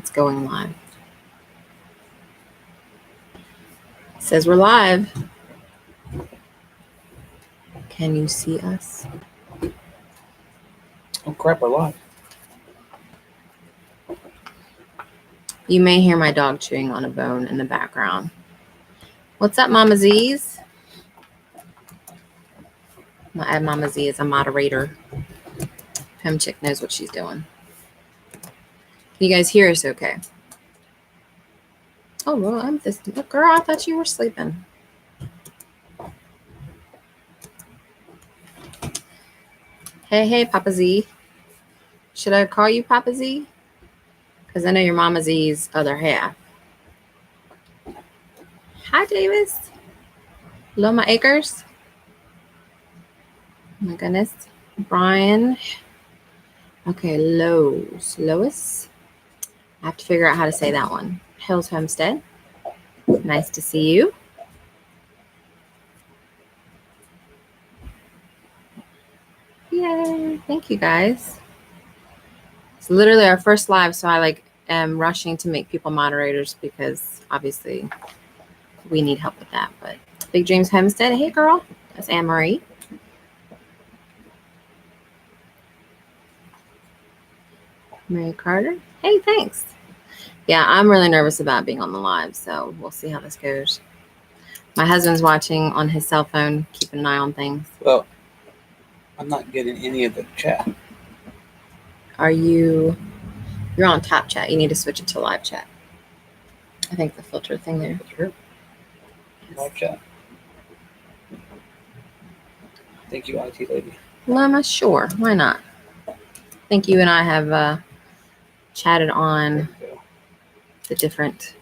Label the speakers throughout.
Speaker 1: It's going live. It says we're live. Can you see us?
Speaker 2: Oh crap, we're live.
Speaker 1: You may hear my dog chewing on a bone in the background. What's up, Mama Z's? Mama Z is a moderator. Pim Chick knows what she's doing. Can you guys hear us okay? Oh, well, I'm this girl. I thought you were sleeping. Hey, Papa Z. Should I call you Papa Z? Because I know your Mama Z's other half. Hi, Davis. Loma Acres. Oh my goodness. Brian. Okay, Lois. I have to figure out how to say that one. Hills Homestead. Nice to see you. Yay. Thank you, guys. It's literally our first live, so I am rushing to make people moderators because obviously we need help with that. But Big Dreams Homestead. Hey, girl. That's Anne Marie. Mary Carter. Hey, thanks. Yeah, I'm really nervous about being on the live, so we'll see how this goes. My husband's watching on his cell phone, keeping an eye on things.
Speaker 2: Well, I'm not getting any of the chat.
Speaker 1: You're on top chat. You need to switch it to live chat. I think the filter thing there.
Speaker 2: Sure. Live chat. Thank you, IT lady.
Speaker 1: Lama, sure. Why not? I think you and I have chatted on the different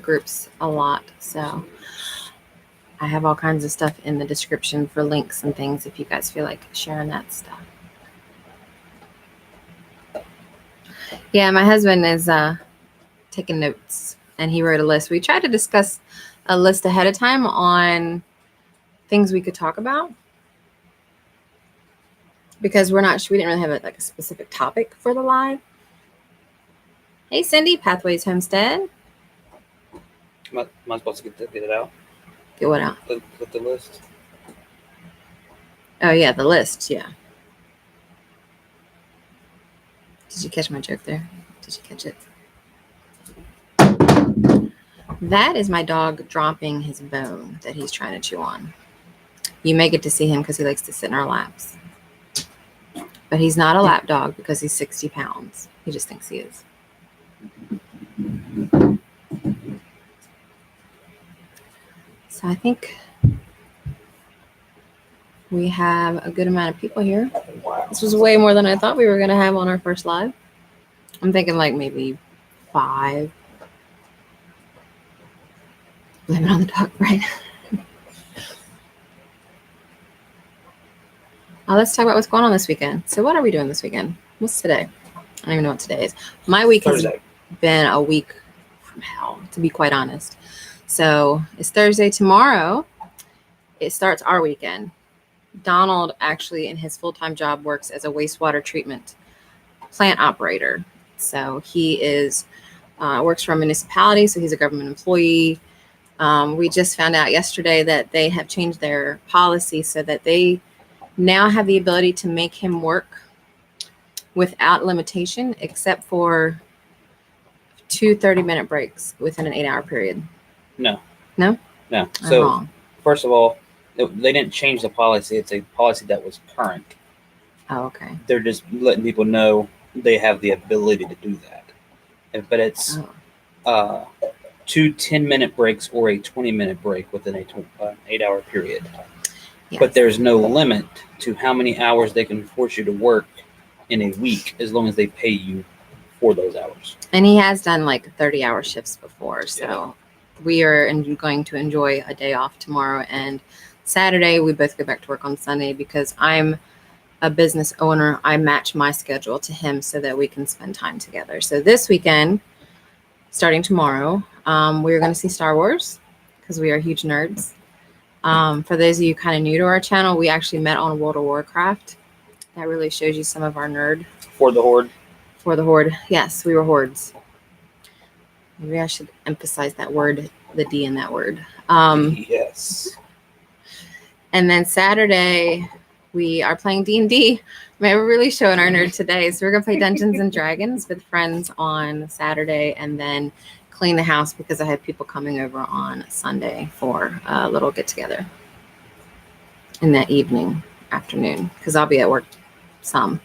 Speaker 1: groups a lot. So I have all kinds of stuff in the description for links and things if you guys feel like sharing that stuff. Yeah, my husband is taking notes and he wrote a list. We tried to discuss a list ahead of time on things we could talk about because we didn't really have a specific topic for the live. Hey, Cindy, Pathways Homestead.
Speaker 2: Am I supposed to get it out?
Speaker 1: Get what out?
Speaker 2: With the list.
Speaker 1: Oh, yeah, the list, yeah. Did you catch my joke there? Did you catch it? That is my dog dropping his bone that he's trying to chew on. You may get to see him because he likes to sit in our laps. But he's not a lap dog because he's 60 pounds. He just thinks he is. So I think we have a good amount of people here.
Speaker 2: Wow.
Speaker 1: This was way more than I thought we were going to have on our first live. I'm thinking maybe 5. Blame it on the dog, right? Let's talk about what's going on this weekend. So what are we doing this weekend? What's today? I don't even know what today is. My week has been a week from hell, to be quite honest. So it's Thursday. Tomorrow, it starts our weekend. Donald actually in his full-time job works as a wastewater treatment plant operator. So he works for a municipality, so he's a government employee. We just found out yesterday that they have changed their policy so that they now have the ability to make him work without limitation, except for 2 30-minute breaks within an 8-hour period.
Speaker 2: No.
Speaker 1: No?
Speaker 2: No.
Speaker 1: I'm
Speaker 2: So,
Speaker 1: wrong.
Speaker 2: First of all, they didn't change the policy. It's a policy that was current.
Speaker 1: Oh, okay.
Speaker 2: They're just letting people know they have the ability to do that. But it's 2 10-minute breaks or a 20-minute break within an 8-hour period. Yes. But there's no limit to how many hours they can force you to work in a week as long as they pay you for those hours.
Speaker 1: And he has done 30-hour shifts before. So we are going to enjoy a day off tomorrow. And Saturday, we both go back to work on Sunday because I'm a business owner. I match my schedule to him so that we can spend time together. So this weekend, starting tomorrow, we're going to see Star Wars because we are huge nerds. For those of you kind of new to our channel, we actually met on World of Warcraft. That really shows you some of our nerd.
Speaker 2: For the Horde?
Speaker 1: For the Horde. Yes, we were hordes. Maybe I should emphasize that word, the D in that word.
Speaker 2: Yes.
Speaker 1: And then Saturday, we are playing D&D. Man, we're really showing our nerd today. So we're going to play Dungeons and Dragons with friends on Saturday and then clean the house because I have people coming over on Sunday for a little get-together in that afternoon, because I'll be at work some.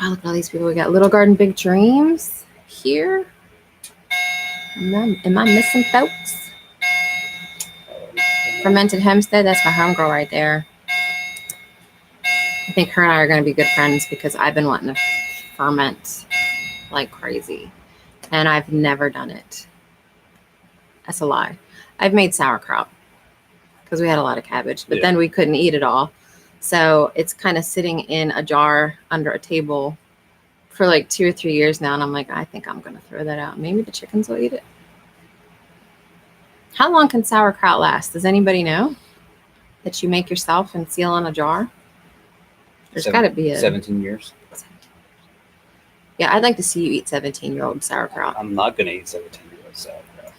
Speaker 1: Oh, look at all these people. We got Little Garden Big Dreams here. Am I missing folks? Fermented Homestead, that's my homegirl right there. I think her and I are going to be good friends because I've been wanting to ferment like crazy. And I've never done it. That's a lie. I've made sauerkraut because we had a lot of cabbage, but then we couldn't eat it all. So it's kind of sitting in a jar under a table for like 2 or 3 years now. And I'm like, I think I'm going to throw that out. Maybe the chickens will eat it. How long can sauerkraut last? Does anybody know? That you make yourself and seal in a jar? There's got to be
Speaker 2: 17 years.
Speaker 1: Yeah, I'd like to see you eat 17-year-old sauerkraut.
Speaker 2: I'm not going to eat 17-year-old sauerkraut.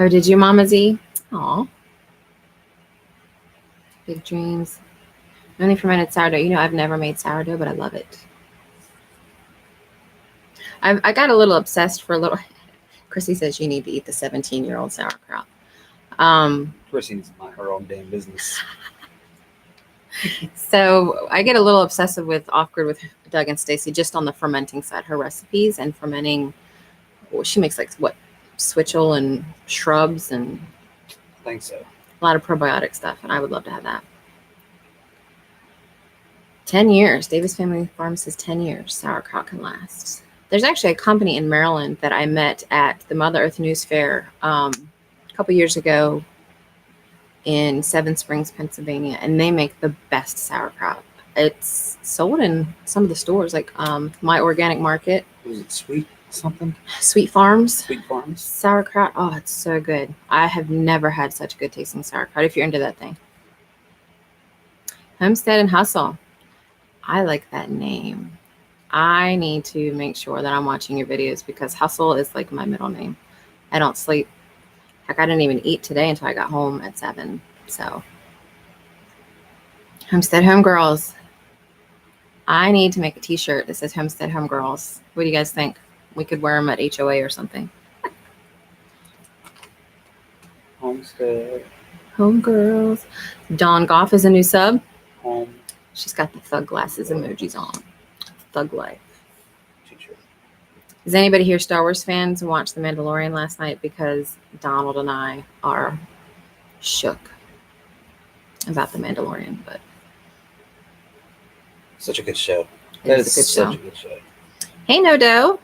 Speaker 1: Oh, did you, Mama Z? Aw. Big dreams. Only fermented sourdough. You know, I've never made sourdough, but I love it. I got a little obsessed for a little. Chrissy says you need to eat the 17-year-old sauerkraut.
Speaker 2: Chrissy needs to mind her own damn business.
Speaker 1: So I get a little obsessive with off-grid with Doug and Stacy just on the fermenting side, her recipes and fermenting. Well, she makes like what, switchel and shrubs and
Speaker 2: I think so.
Speaker 1: A lot of probiotic stuff, and I would love to have that. 10 years. Davis Family Farm says 10 years. Sauerkraut can last. There's actually a company in Maryland that I met at the Mother Earth News Fair a couple years ago in Seven Springs, Pennsylvania, and they make the best sauerkraut. It's sold in some of the stores, like My Organic Market.
Speaker 2: Was it Sweet something?
Speaker 1: Sweet Farms.
Speaker 2: Sweet Farms.
Speaker 1: Sauerkraut. Oh, it's so good. I have never had such good tasting sauerkraut if you're into that thing. Homestead and Hustle. I like that name. I need to make sure that I'm watching your videos because Hustle is like my middle name. I don't sleep. Heck, I didn't even eat today until I got home at 7. So, Homestead Homegirls. I need to make a t-shirt that says Homestead Homegirls. What do you guys think? We could wear them at HOA or something.
Speaker 2: Homestead.
Speaker 1: Homegirls. Dawn Goff is a new sub.
Speaker 2: Home.
Speaker 1: She's got the thug glasses emojis on. Thug life.
Speaker 2: Teacher.
Speaker 1: Is anybody here Star Wars fans and watched The Mandalorian last night? Because Donald and I are shook about The Mandalorian, but
Speaker 2: such a good show.
Speaker 1: It is
Speaker 2: such a good show.
Speaker 1: Hey, No-Do.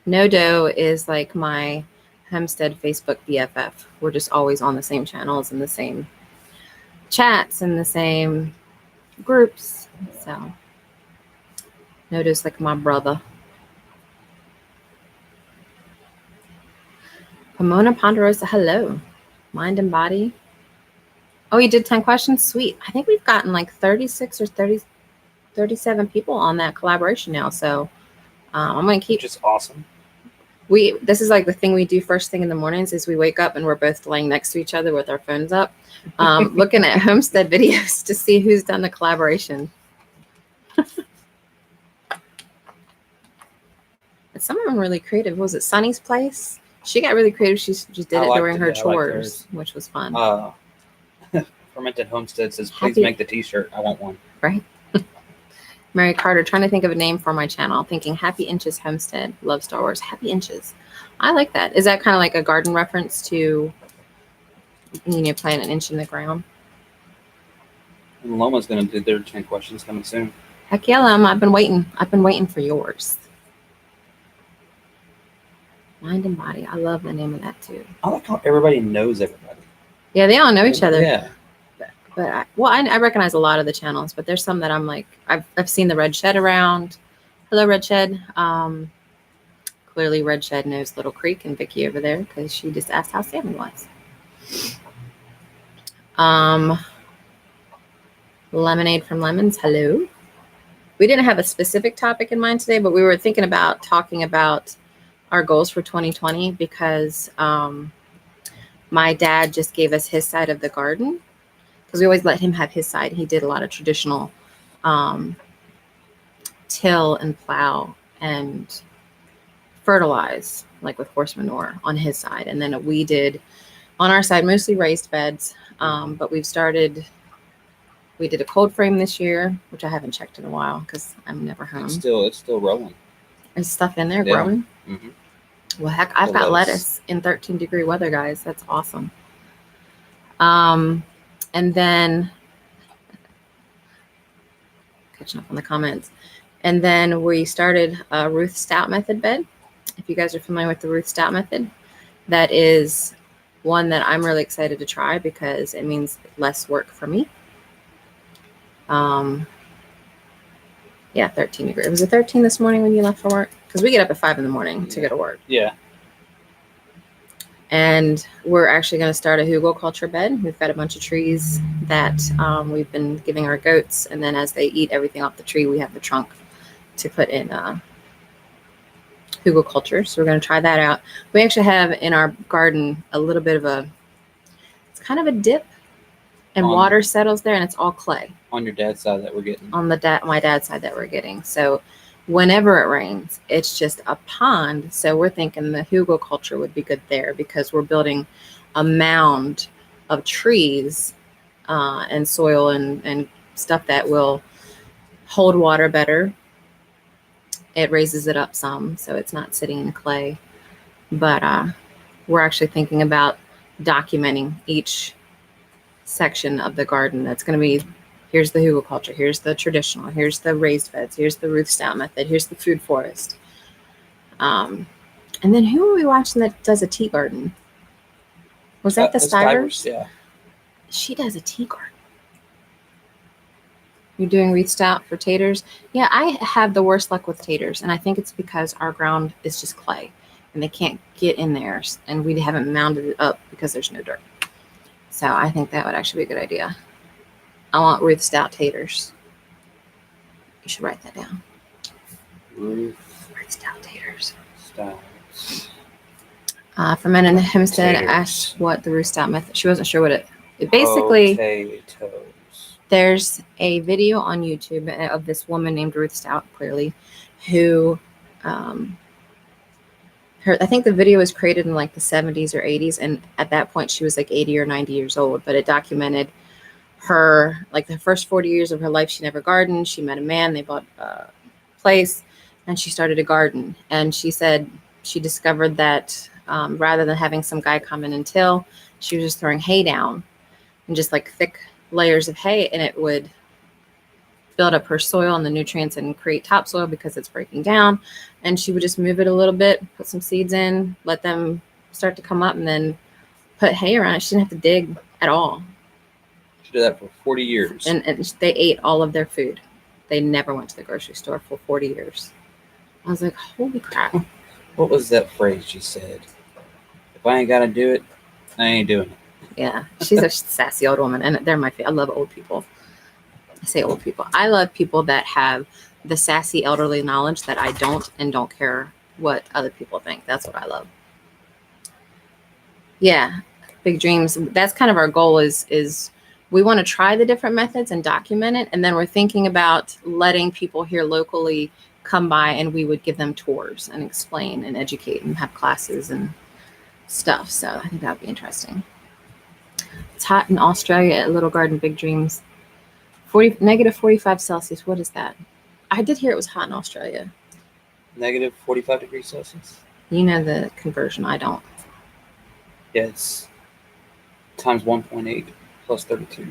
Speaker 1: No-Do is like my Homestead Facebook BFF. We're just always on the same channels and the same chats and the same groups. So No-Do's like my brother. Pomona Ponderosa, hello. Mind and body. Oh, you did 10 questions? Sweet. I think we've gotten like 36 or 37 people on that collaboration now. So I'm going to keep.
Speaker 2: Which is awesome.
Speaker 1: This is like the thing we do first thing in the mornings is we wake up and we're both laying next to each other with our phones up, looking at Homestead videos to see who's done the collaboration. And some of them really creative. Was it Sunny's Place? She got really creative. She just did it during her chores, which was fun.
Speaker 2: Fermented Homestead says, please make the t-shirt. I want one.
Speaker 1: Right. Mary Carter, trying to think of a name for my channel. Thinking Happy Inches Homestead. Love Star Wars. Happy Inches. I like that. Is that kind of like a garden reference to, plant an inch in the ground?
Speaker 2: And Loma's going to do their 10 questions coming soon.
Speaker 1: Heck yeah, Loma. I've been waiting. I've been waiting for yours. Mind and Body. I love the name of that too.
Speaker 2: I like how everybody knows everybody.
Speaker 1: Yeah, they all know each other.
Speaker 2: Yeah.
Speaker 1: But I recognize a lot of the channels, but there's some that I'm like, I've seen the Red Shed around. Hello, Red Shed. Clearly, Red Shed knows Little Creek and Vicky over there because she just asked how Sammy was. Lemonade from Lemons. Hello. we didn't have a specific topic in mind today, but we were thinking about talking about our goals for 2020 because my dad just gave us his side of the garden because we always let him have his side. He did a lot of traditional till and plow and fertilize, like with horse manure on his side. And then we did on our side, mostly raised beds. But we did a cold frame this year, which I haven't checked in a while because I'm never home.
Speaker 2: It's still rolling.
Speaker 1: There's stuff in there growing.
Speaker 2: Mm-hmm.
Speaker 1: Well, heck, I've got lettuce in 13-degree weather, guys. That's awesome. And then catching up on the comments. And then we started a 𝙒𝙑 method bed. If you guys are familiar with the 𝙒𝙑 method, that is one that I'm really excited to try because it means less work for me. Yeah, 13 degrees. Was it 13 this morning when you left for work? Because we get up at 5 in the morning to go to work.
Speaker 2: Yeah.
Speaker 1: And we're actually going to start a 𝙎𝙧𝙀 bed. We've got a bunch of trees that we've been giving our goats. And then as they eat everything off the tree, we have the trunk to put in 𝙎𝙧𝙀. So we're going to try that out. We actually have in our garden a little bit of it's kind of a dip. And water settles there, and it's all clay.
Speaker 2: On your dad's side that we're getting.
Speaker 1: On my dad's side that we're getting. So whenever it rains, it's just a pond. So we're thinking the 𝙎𝙧𝙀 would be good there because we're building a mound of trees and soil and stuff that will hold water better. It raises it up some, so it's not sitting in clay. But we're actually thinking about documenting each section of the garden. That's going to be, here's the 𝙎𝙧𝙀, here's the traditional, here's the raised beds, here's the 𝙒𝙑 method, here's the food forest. And then who are we watching that does a tea garden? Was that the Stivers?
Speaker 2: Yeah.
Speaker 1: She does a tea garden. You're doing 𝙒𝙑 for taters? Yeah, I have the worst luck with taters, and I think it's because our ground is just clay, and they can't get in there, and we haven't mounded it up because there's no dirt. So I think that would actually be a good idea. I want 𝙒𝙑 taters. You should write that down. 𝙒𝙑 taters. From Men in the Homestead asked what the 𝙒𝙑 method. She wasn't sure what it basically.
Speaker 2: Potatoes.
Speaker 1: There's a video on YouTube of this woman named 𝙒𝙑, clearly, who I think the video was created in like the 70s or 80s, and at that point she was like 80 or 90 years old, but it documented her, like the first 40 years of her life. She never gardened. She met a man, they bought a place, and she started a garden. And she said she discovered that rather than having some guy come in and till, she was just throwing hay down and just like thick layers of hay, and it would build up her soil and the nutrients and create topsoil because it's breaking down. And she would just move it a little bit, put some seeds in, let them start to come up, and then put hay around it. She didn't have to dig at all.
Speaker 2: She did that for 40 years.
Speaker 1: And they ate all of their food. They never went to the grocery store for 40 years. I was like, holy crap.
Speaker 2: What was that phrase she said? If I ain't got to do it, I ain't doing it.
Speaker 1: Yeah, she's a sassy old woman, and they're my favorite. I love old people. I say old people. I love people that have the sassy elderly knowledge that I don't, and don't care what other people think. That's what I love. Yeah, big dreams. That's kind of our goal is we want to try the different methods and document it. And then we're thinking about letting people here locally come by, and we would give them tours and explain and educate and have classes and stuff. So I think that would be interesting. It's hot in Australia at Little Garden Big Dreams. Negative 45 Celsius. What is that? I did hear it was hot in Australia.
Speaker 2: Negative 45 degrees Celsius.
Speaker 1: You know the conversion. I don't.
Speaker 2: Yeah, it's times 1.8 plus 32.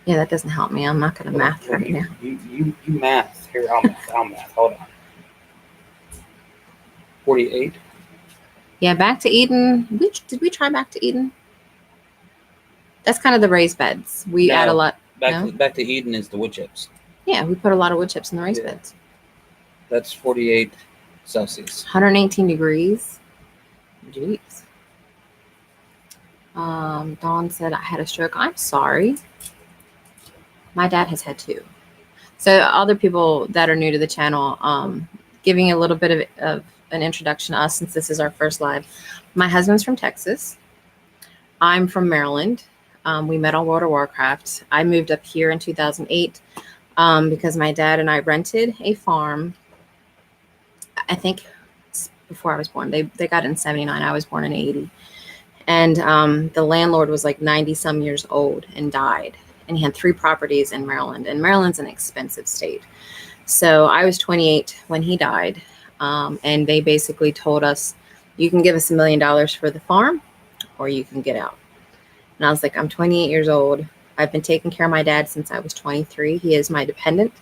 Speaker 1: Yeah, that doesn't help me. I'm not going to math right now.
Speaker 2: You math. Here, I'll math. Hold on. 48.
Speaker 1: Yeah, Back to Eden. Did we try Back to Eden? That's kind of the raised beds. We add a lot.
Speaker 2: Back to Eden is the wood chips.
Speaker 1: Yeah, we put a lot of wood chips in the raised beds.
Speaker 2: That's 48 Celsius.
Speaker 1: 118 degrees. Jeez. Dawn said, I had a stroke. I'm sorry. My dad has had 2. So other people that are new to the channel, giving a little bit of an introduction to us since this is our first live. My husband's from Texas. I'm from Maryland. We met on World of Warcraft. I moved up here in 2008 because my dad and I rented a farm. I think before I was born. They got it in 79. I was born in 80. And the landlord was like 90 some years old and died. And he had 3 properties in Maryland. And Maryland's an expensive state. So I was 28 when he died. And they basically told us, you can give us $1 million for the farm or you can get out. And I was like, I'm 28 years old. I've been taking care of my dad since I was 23. He is my dependent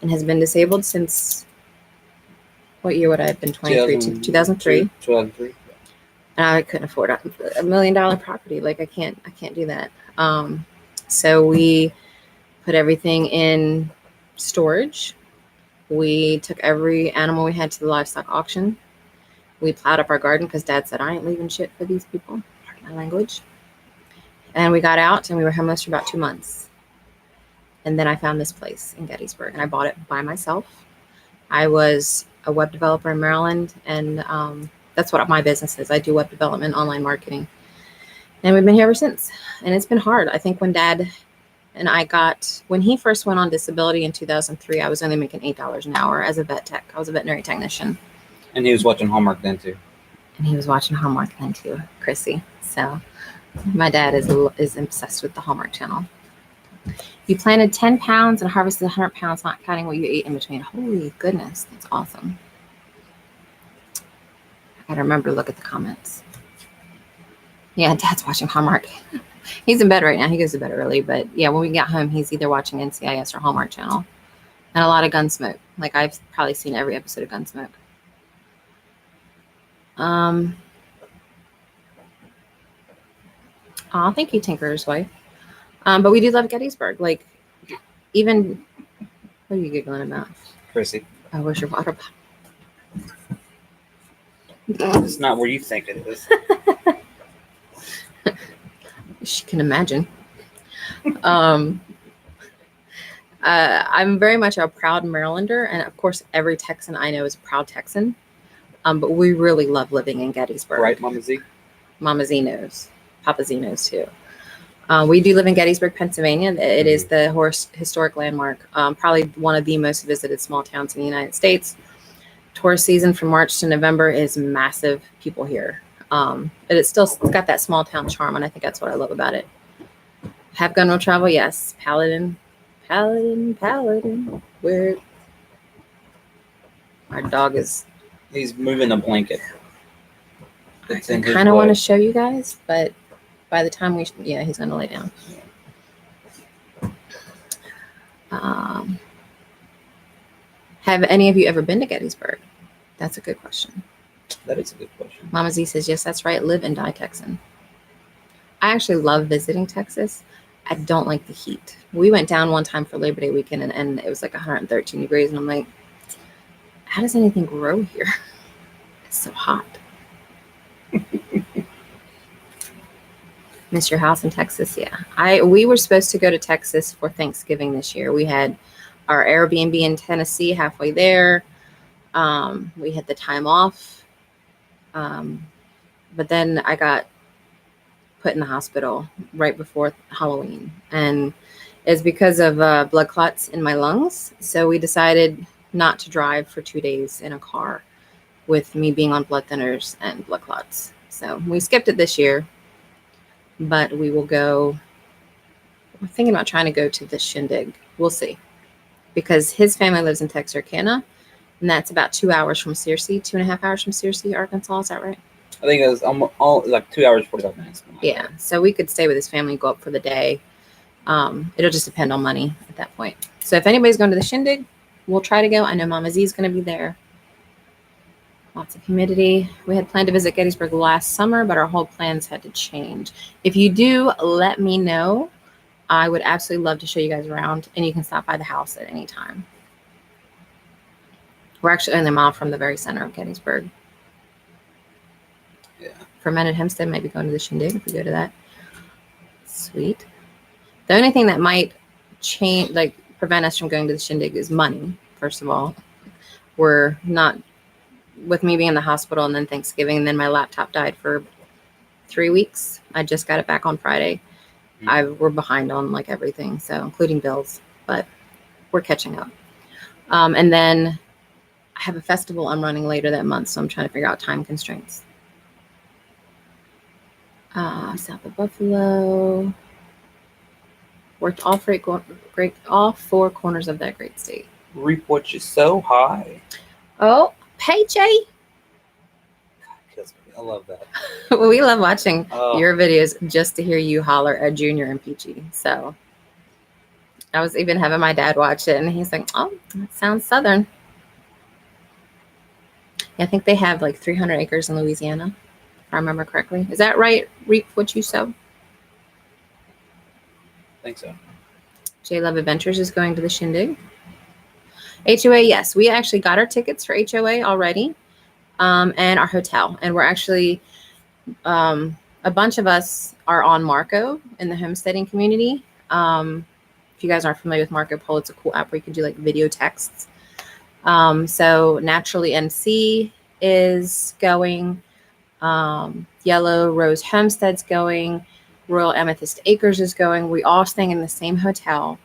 Speaker 1: and has been disabled since, what year would I have been 23? 2003.
Speaker 2: 2003.
Speaker 1: And I couldn't afford a $1 million property. Like I can't do that. So we put everything in storage. We took every animal we had to the livestock auction. We plowed up our garden because Dad said, I ain't leaving shit for these people. Pardon my language. And we got out and we were homeless for about 2 months. And then I found this place in Gettysburg and I bought it by myself. I was a web developer in Maryland and that's what my business is. I do web development, online marketing. And we've been here ever since. And it's been hard. I think when Dad and I when he first went on disability in 2003, I was only making $8 an hour as a vet tech. I was a veterinary technician.
Speaker 2: And he was watching Hallmark then too.
Speaker 1: And he was watching Hallmark then too, Chrissy. So my dad is obsessed with the Hallmark channel. You planted 10 pounds and harvested 100 pounds, not counting what you ate in between. Holy goodness, that's awesome. I gotta remember to look at the comments. Yeah, Dad's watching Hallmark. He's in bed right now. He goes to bed early, but yeah, when we get home, he's either watching NCIS or Hallmark Channel. And a lot of Gunsmoke. Like I've probably seen every episode of Gunsmoke. Oh, thank you, Tinker's wife. But we do love Gettysburg. Like, even, what are you giggling about?
Speaker 2: Chrissy.
Speaker 1: Oh, where's your water bottle?
Speaker 2: It's not where you think it is.
Speaker 1: She can imagine. I'm very much a proud Marylander. And of course, every Texan I know is a proud Texan. But we really love living in Gettysburg.
Speaker 2: Right, Mama Z?
Speaker 1: Mama Z knows. Papa Z knows too. We do live in Gettysburg, Pennsylvania. It is the historic landmark. Probably one of the most visited small towns in the United States. Tourist season from March to November is massive. People here. But it's got that small town charm, and I think that's what I love about it. Have gun will travel? Yes. Paladin. Where our dog is.
Speaker 2: He's moving a blanket.
Speaker 1: I kind of want to show you guys, but by the time he's going to lay down. Have any of you ever been to Gettysburg? That's a good question.
Speaker 2: That is a good question.
Speaker 1: Mama Z says, yes, that's right. Live and die Texan. I actually love visiting Texas. I don't like the heat. We went down one time for Labor Day weekend and it was like 113 degrees. And I'm like, how does anything grow here? It's so hot. Miss your house in Texas? Yeah. We were supposed to go to Texas for Thanksgiving this year. We had our Airbnb in Tennessee halfway there. We had the time off. But then I got put in the hospital right before Halloween. And it's because of blood clots in my lungs. So we decided not to drive for 2 days in a car with me being on blood thinners and blood clots. So we skipped it this year. But we will go. We're thinking about trying to go to the Shindig. We'll see. Because his family lives in Texarkana. And that's about 2 hours from Searcy, 2.5 hours from Searcy, Arkansas. Is that right?
Speaker 2: I think it was all like 2 hours, 45 minutes.
Speaker 1: Yeah. So we could stay with his family, go up for the day. It'll just depend on money at that point. So if anybody's going to the Shindig, we'll try to go. I know Mama Z is going to be there. Lots of humidity. We had planned to visit Gettysburg last summer, but our whole plans had to change. If you do, let me know. I would absolutely love to show you guys around, and you can stop by the house at any time. We're actually only a mile from the very center of Gettysburg.
Speaker 2: Yeah.
Speaker 1: Fermented Hempstead, maybe going to the Shindig if we go to that. Sweet. The only thing that might change, like prevent us from going to the shindig is money, first of all. We're not, with me being in the hospital and then Thanksgiving, and then my laptop died for 3 weeks. I just got it back on Friday. We're behind on like everything, so including bills, but we're catching up. And then I have a festival I'm running later that month, so I'm trying to figure out time constraints. South of Buffalo. Worked all four corners of that great state.
Speaker 2: Reap what you sow. Hi.
Speaker 1: Oh, hey Jay.
Speaker 2: I love that.
Speaker 1: Well, we love watching your videos just to hear you holler at Junior and Peachy. So I was even having my dad watch it, and he's like, "Oh, that sounds southern." I think they have like 300 acres in Louisiana, if I remember correctly. Is that right? Reap what you sow.
Speaker 2: I think so.
Speaker 1: J Love Adventures is going to the shindig. HOA, yes, we actually got our tickets for HOA already, and our hotel, and we're actually a bunch of us are on Marco in the homesteading community. If you guys aren't familiar with Marco Polo, it's a cool app where you can do like video texts. So Naturally NC is going, Yellow Rose Homestead's going, Royal Amethyst Acres is going. We all staying in the same hotel.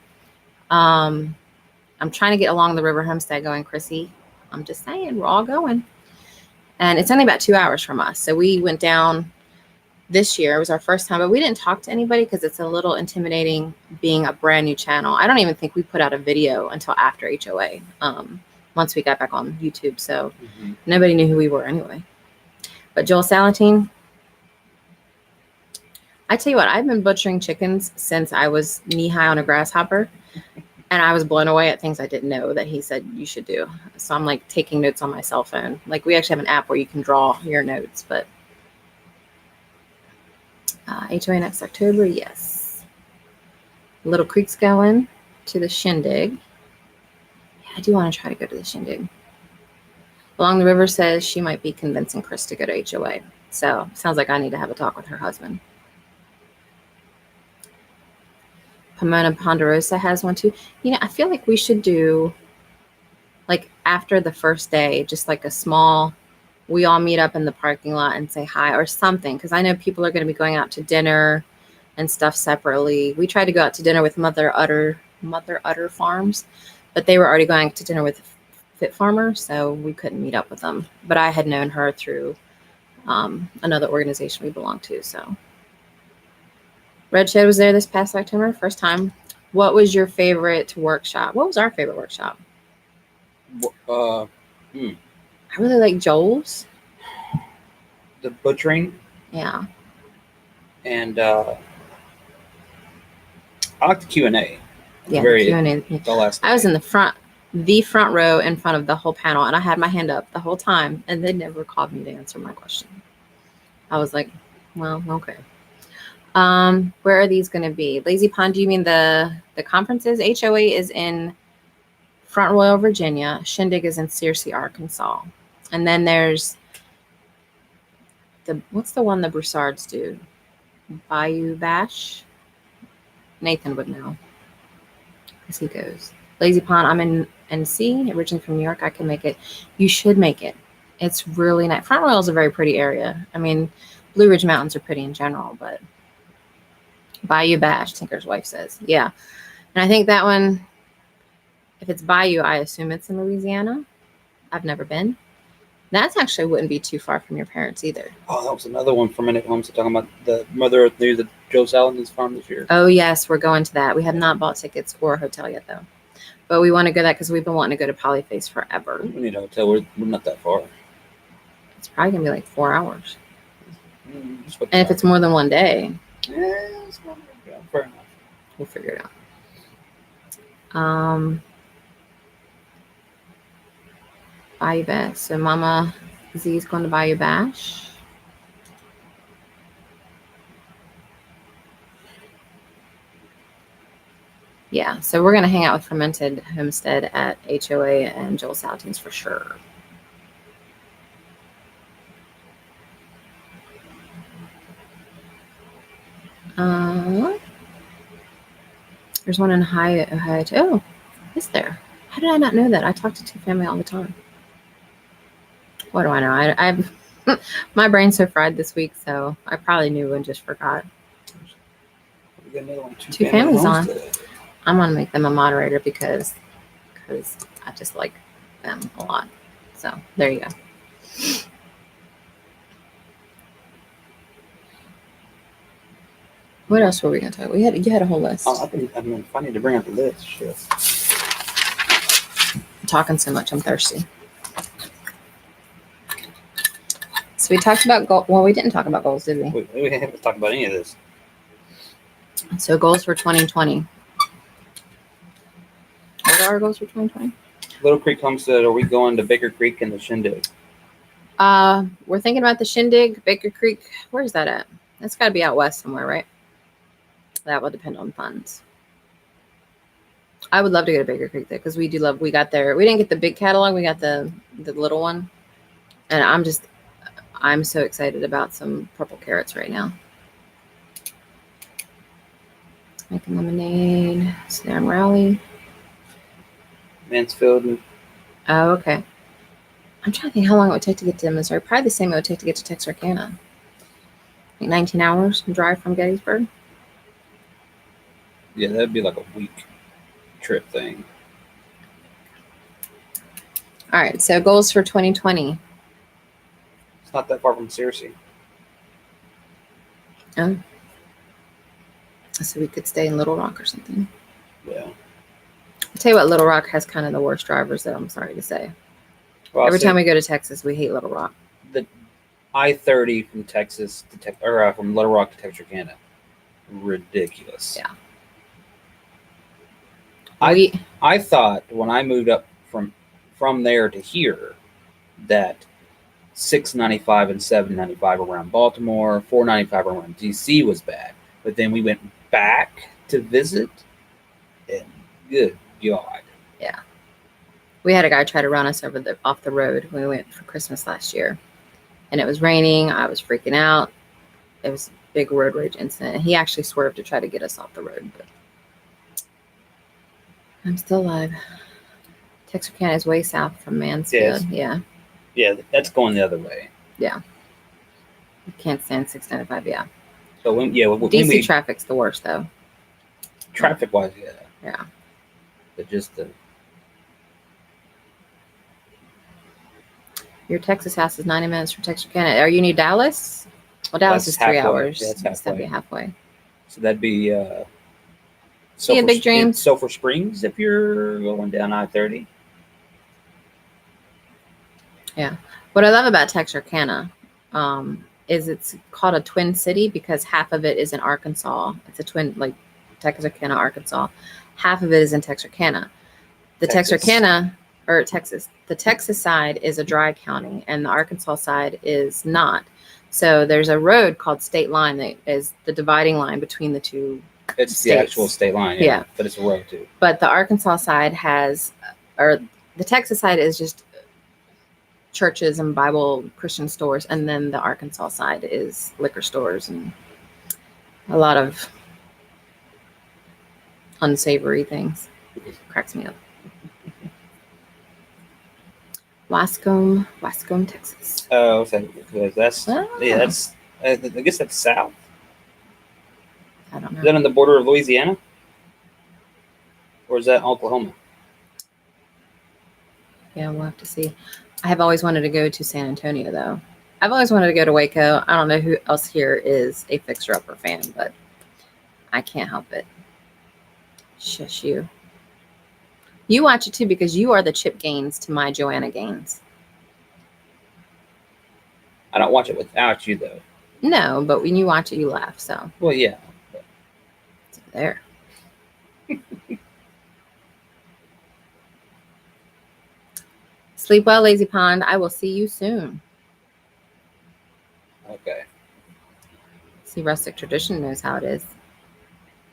Speaker 1: I'm trying to get Along the River Homestead going, Chrissy. I'm just saying, we're all going. And it's only about 2 hours from us. So we went down this year. It was our first time, but we didn't talk to anybody because it's a little intimidating being a brand new channel. I don't even think we put out a video until after HOA, once we got back on YouTube. So nobody knew who we were anyway. But Joel Salatin, I tell you what, I've been butchering chickens since I was knee-high on a grasshopper. And I was blown away at things I didn't know that he said you should do. So I'm like taking notes on my cell phone. Like we actually have an app where you can draw your notes. But HOA next October, yes. Little Creek's going to the shindig. Yeah, I do want to try to go to the shindig. Along the River says she might be convincing Chris to go to HOA. So sounds like I need to have a talk with her husband. Pomona Ponderosa has one too. You know, I feel like we should do, like after the first day, just like a small, we all meet up in the parking lot and say hi or something. Because I know people are going to be going out to dinner and stuff separately. We tried to go out to dinner with Mother Udder Farms, but they were already going to dinner with Fit Farmer, so we couldn't meet up with them. But I had known her through another organization we belong to, so. Red Shed was there this past October, first time. What was your favorite workshop? What was our favorite workshop? I really like Joel's.
Speaker 2: The butchering.
Speaker 1: Yeah.
Speaker 2: And I like the Q&A.
Speaker 1: Yeah, the Q&A.
Speaker 2: The last
Speaker 1: I was in the front row in front of the whole panel, and I had my hand up the whole time, and they never called me to answer my question. I was like, well, okay. Where are these going to be? Lazy Pond, do you mean the conferences? HOA is in Front Royal, Virginia. Shindig is in Searcy, Arkansas. And then there's what's the one the Broussards do? Bayou Bash? Nathan would know, because he goes. Lazy Pond, I'm in NC, originally from New York. I can make it. You should make it. It's really nice. Front Royal is a very pretty area. I mean, Blue Ridge Mountains are pretty in general, but Bayou Bash, Tinker's wife says. Yeah. And I think that one, if it's Bayou, I assume it's in Louisiana. I've never been. That's actually wouldn't be too far from your parents either. Oh,
Speaker 2: that was another one from Minute Homes talking about the Mother Earth news at Joe Salatin's farm this year.
Speaker 1: Oh, yes. We're going to that. We have not bought tickets or a hotel yet, though. But we want to go that because we've been wanting to go to Polyface forever.
Speaker 2: We need a hotel. We're not that far.
Speaker 1: It's probably going to be like 4 hours. And if it's more than one day.
Speaker 2: Yeah, fair enough.
Speaker 1: We'll figure it out. Bayou Bash. So Mama Z is going to Bayou Bash. Yeah, so we're going to hang out with Fermented Homestead at HOA and Joel Salatin's for sure. There's one in Ohio too. Oh, Is there? How did I not know that? I talk to two family all the time. What do I know? I've my brain's so fried this week, so I probably knew and just forgot.
Speaker 2: We got another one,
Speaker 1: Two families on.
Speaker 2: homestead.
Speaker 1: I'm gonna make them a moderator because I just like them a lot. So there you go. What else were we gonna talk about? You had a whole list.
Speaker 2: Oh, I need to bring up the list. Shit.
Speaker 1: I'm talking so much, I'm thirsty. So we talked about goals. Well, we didn't talk about goals, did we?
Speaker 2: We haven't talked about any of this.
Speaker 1: So goals for 2020. What are our goals for 2020?
Speaker 2: Little Creek Homestead, are we going to Baker Creek and the Shindig?
Speaker 1: We're thinking about the Shindig, Baker Creek. Where's that at? That's got to be out west somewhere, right? That will depend on funds. I would love to go to Baker Creek though, because we got there. We didn't get the big catalog. We got the little one. And I'm so excited about some purple carrots right now. Making lemonade. Slam Rally.
Speaker 2: Mansfield.
Speaker 1: Oh, okay. I'm trying to think how long it would take to get to Missouri. Probably the same it would take to get to Texarkana. Like 19 hours drive from Gettysburg.
Speaker 2: Yeah, that'd be like a week trip thing.
Speaker 1: All right, so goals for 2020.
Speaker 2: It's not that far from Searcy.
Speaker 1: Oh. So we could stay in Little Rock or something.
Speaker 2: Yeah.
Speaker 1: I'll tell you what, Little Rock has kind of the worst drivers, though, I'm sorry to say.
Speaker 2: Well,
Speaker 1: Every time we go to Texas, we hate Little Rock.
Speaker 2: The I-30 from Texas to from Little Rock to Texarkana, ridiculous.
Speaker 1: Yeah.
Speaker 2: I thought when I moved up from there to here that 695 and 795 around Baltimore, 495 around DC was bad. But then we went back to visit, and good God.
Speaker 1: Yeah. We had a guy try to run us off the road when we went for Christmas last year. And it was raining. I was freaking out. It was a big road rage incident. He actually swerved to try to get us off the road. But I'm still alive. Texarkana is way south from Mansfield.
Speaker 2: Yes.
Speaker 1: Yeah.
Speaker 2: Yeah, that's going the other way.
Speaker 1: Yeah. You can't stand 695. Yeah.
Speaker 2: So when
Speaker 1: DC traffic's the worst, though.
Speaker 2: Traffic-wise, yeah.
Speaker 1: Yeah.
Speaker 2: But just the...
Speaker 1: Your Texas house is 90 minutes from Texarkana. Are you near Dallas? Well, Dallas
Speaker 2: That's
Speaker 1: is 3
Speaker 2: halfway.
Speaker 1: hours.
Speaker 2: Yeah, it's halfway.
Speaker 1: That'd be halfway.
Speaker 2: So that'd be...
Speaker 1: See Big Dreams.
Speaker 2: Sulphur Springs if you're going down I-30.
Speaker 1: Yeah. What I love about Texarkana is it's called a twin city because half of it is in Arkansas. It's a twin, like Texarkana, Arkansas. Half of it is in Texarkana. The Texarkana, or Texas, the Texas side is a dry county and the Arkansas side is not. So there's a road called State Line that is the dividing line between the two
Speaker 2: It's
Speaker 1: states.
Speaker 2: the actual state line,
Speaker 1: Yeah.
Speaker 2: But it's a road too.
Speaker 1: But the Arkansas side or the Texas side is just churches and Bible Christian stores, and then the Arkansas side is liquor stores and a lot of unsavory things. It cracks me up. Wascombe, Texas.
Speaker 2: Oh, okay. That's
Speaker 1: Ah.
Speaker 2: yeah. That's I guess that's south.
Speaker 1: I don't know.
Speaker 2: Is that on the border of Louisiana, or is that Oklahoma?
Speaker 1: Yeah, we'll have to see. I have always wanted to go to San Antonio, though. I've always wanted to go to Waco. I don't know who else here is a Fixer-Upper fan, but I can't help it. Shush you. You watch it, too, because you are the Chip Gaines to my Joanna Gaines.
Speaker 2: I don't watch it without you, though.
Speaker 1: No, but when you watch it, you laugh, so
Speaker 2: Well, yeah.
Speaker 1: it's there. Sleep well, Lazy Pond. I will see you soon.
Speaker 2: Okay.
Speaker 1: See, Rustic Tradition knows how it is.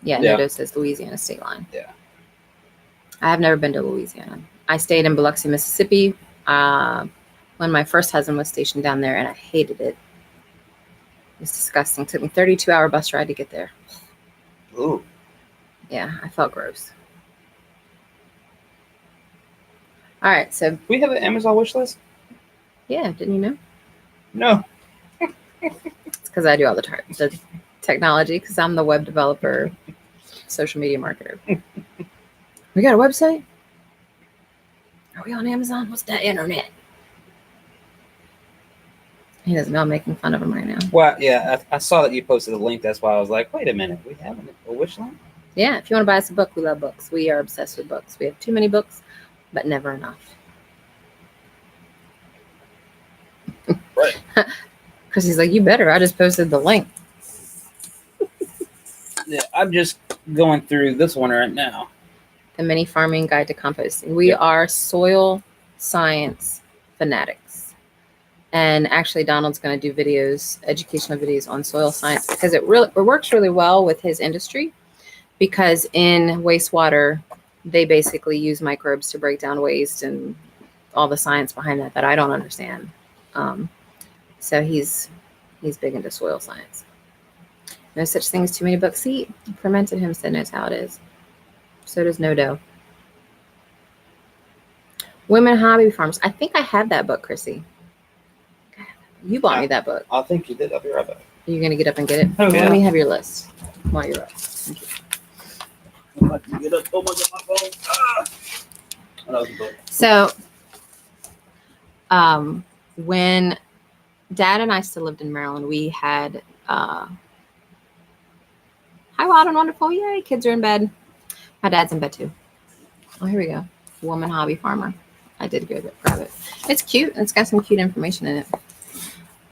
Speaker 1: Yeah,
Speaker 2: Yeah.
Speaker 1: Noto says Louisiana state line.
Speaker 2: Yeah.
Speaker 1: I have never been to Louisiana. I stayed in Biloxi, Mississippi when my first husband was stationed down there, and I hated it. It was disgusting. It took me 32-hour bus ride to get there.
Speaker 2: Ooh.
Speaker 1: Yeah, I felt gross. All right. So
Speaker 2: We have an Amazon wish list?
Speaker 1: yeah, didn't you know?
Speaker 2: No.
Speaker 1: It's because I do all the technology, because I'm the web developer, social media marketer. We got a website? Are we on Amazon? What's that internet? He doesn't know I'm making fun of him right now.
Speaker 2: Well, yeah, I saw that you posted a link. That's why I was like, wait a minute. We have a wish list?
Speaker 1: Yeah, if you want to buy us a book, we love books. We are obsessed with books. We have too many books, but never enough.
Speaker 2: Right.
Speaker 1: Because he's like, you better. I just posted the link.
Speaker 2: Yeah, I'm just going through this one right now.
Speaker 1: The Mini Farming Guide to Composting. We are soil science fanatics. And actually, Donald's going to do videos, educational videos on soil science, because it works really well with his industry. Because in wastewater, they basically use microbes to break down waste and all the science behind that I don't understand. So he's big into soil science. No such thing as too many books. See, fermented hempstead knows how it is. So does No Dough. Women Hobby Farms. I think I have that book, Chrissy. You bought me that book.
Speaker 2: I think you did. I'll be right back.
Speaker 1: Are you going to get up and get it?
Speaker 2: Oh, yeah.
Speaker 1: Let me have your list while you're up. Thank you.
Speaker 2: I'm about to get up. Oh my God, my phone. Ah! Oh, that was a book.
Speaker 1: So, when Dad and I still lived in Maryland, we had Hi, Wild and Wonderful. Yay, kids are in bed. My dad's in bed too. Oh, here we go. Woman Hobby Farmer. I did go grab it. It's cute. It's got some cute information in it.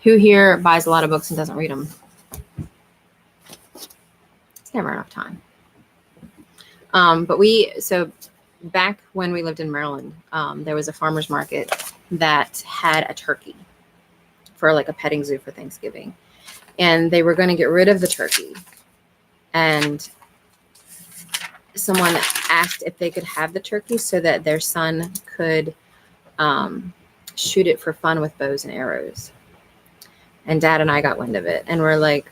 Speaker 1: Who here buys a lot of books and doesn't read them? It's never enough time. So back when we lived in Maryland, there was a farmer's market that had a turkey for like a petting zoo for Thanksgiving. And they were going to get rid of the turkey. And someone asked if they could have the turkey so that their son could shoot it for fun with bows and arrows. And Dad and I got wind of it. And we're like,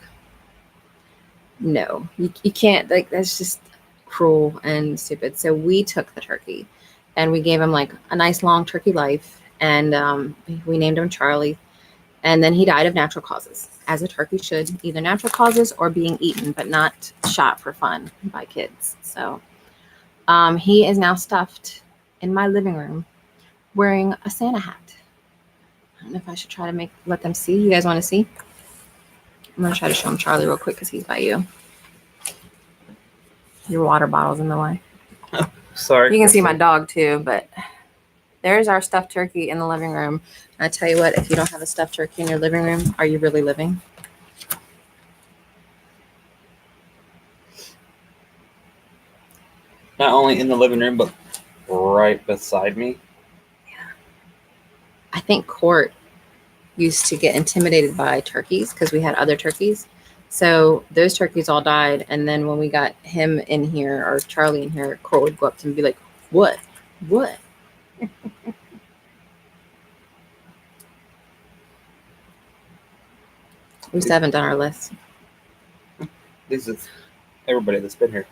Speaker 1: no, you can't. Like, that's just cruel and stupid. So we took the turkey and we gave him like a nice long turkey life. And we named him Charlie. And then he died of natural causes, as a turkey should, either natural causes or being eaten, but not shot for fun by kids. So he is now stuffed in my living room wearing a Santa hat. I don't know if I should try to let them see. You guys want to see? I'm going to try to show him Charlie real quick because he's by you. Your water bottle's in the way.
Speaker 2: Oh, sorry.
Speaker 1: You can see my dog too, but there's our stuffed turkey in the living room. And I tell you what, if you don't have a stuffed turkey in your living room, are you really living?
Speaker 2: Not only in the living room, but right beside me.
Speaker 1: Yeah. I think Court used to get intimidated by turkeys because we had other turkeys. So those turkeys all died. And then when we got him in here, or Charlie in here, Court would go up to him and be like, what? What? We still haven't done our list.
Speaker 2: This is everybody that's been here.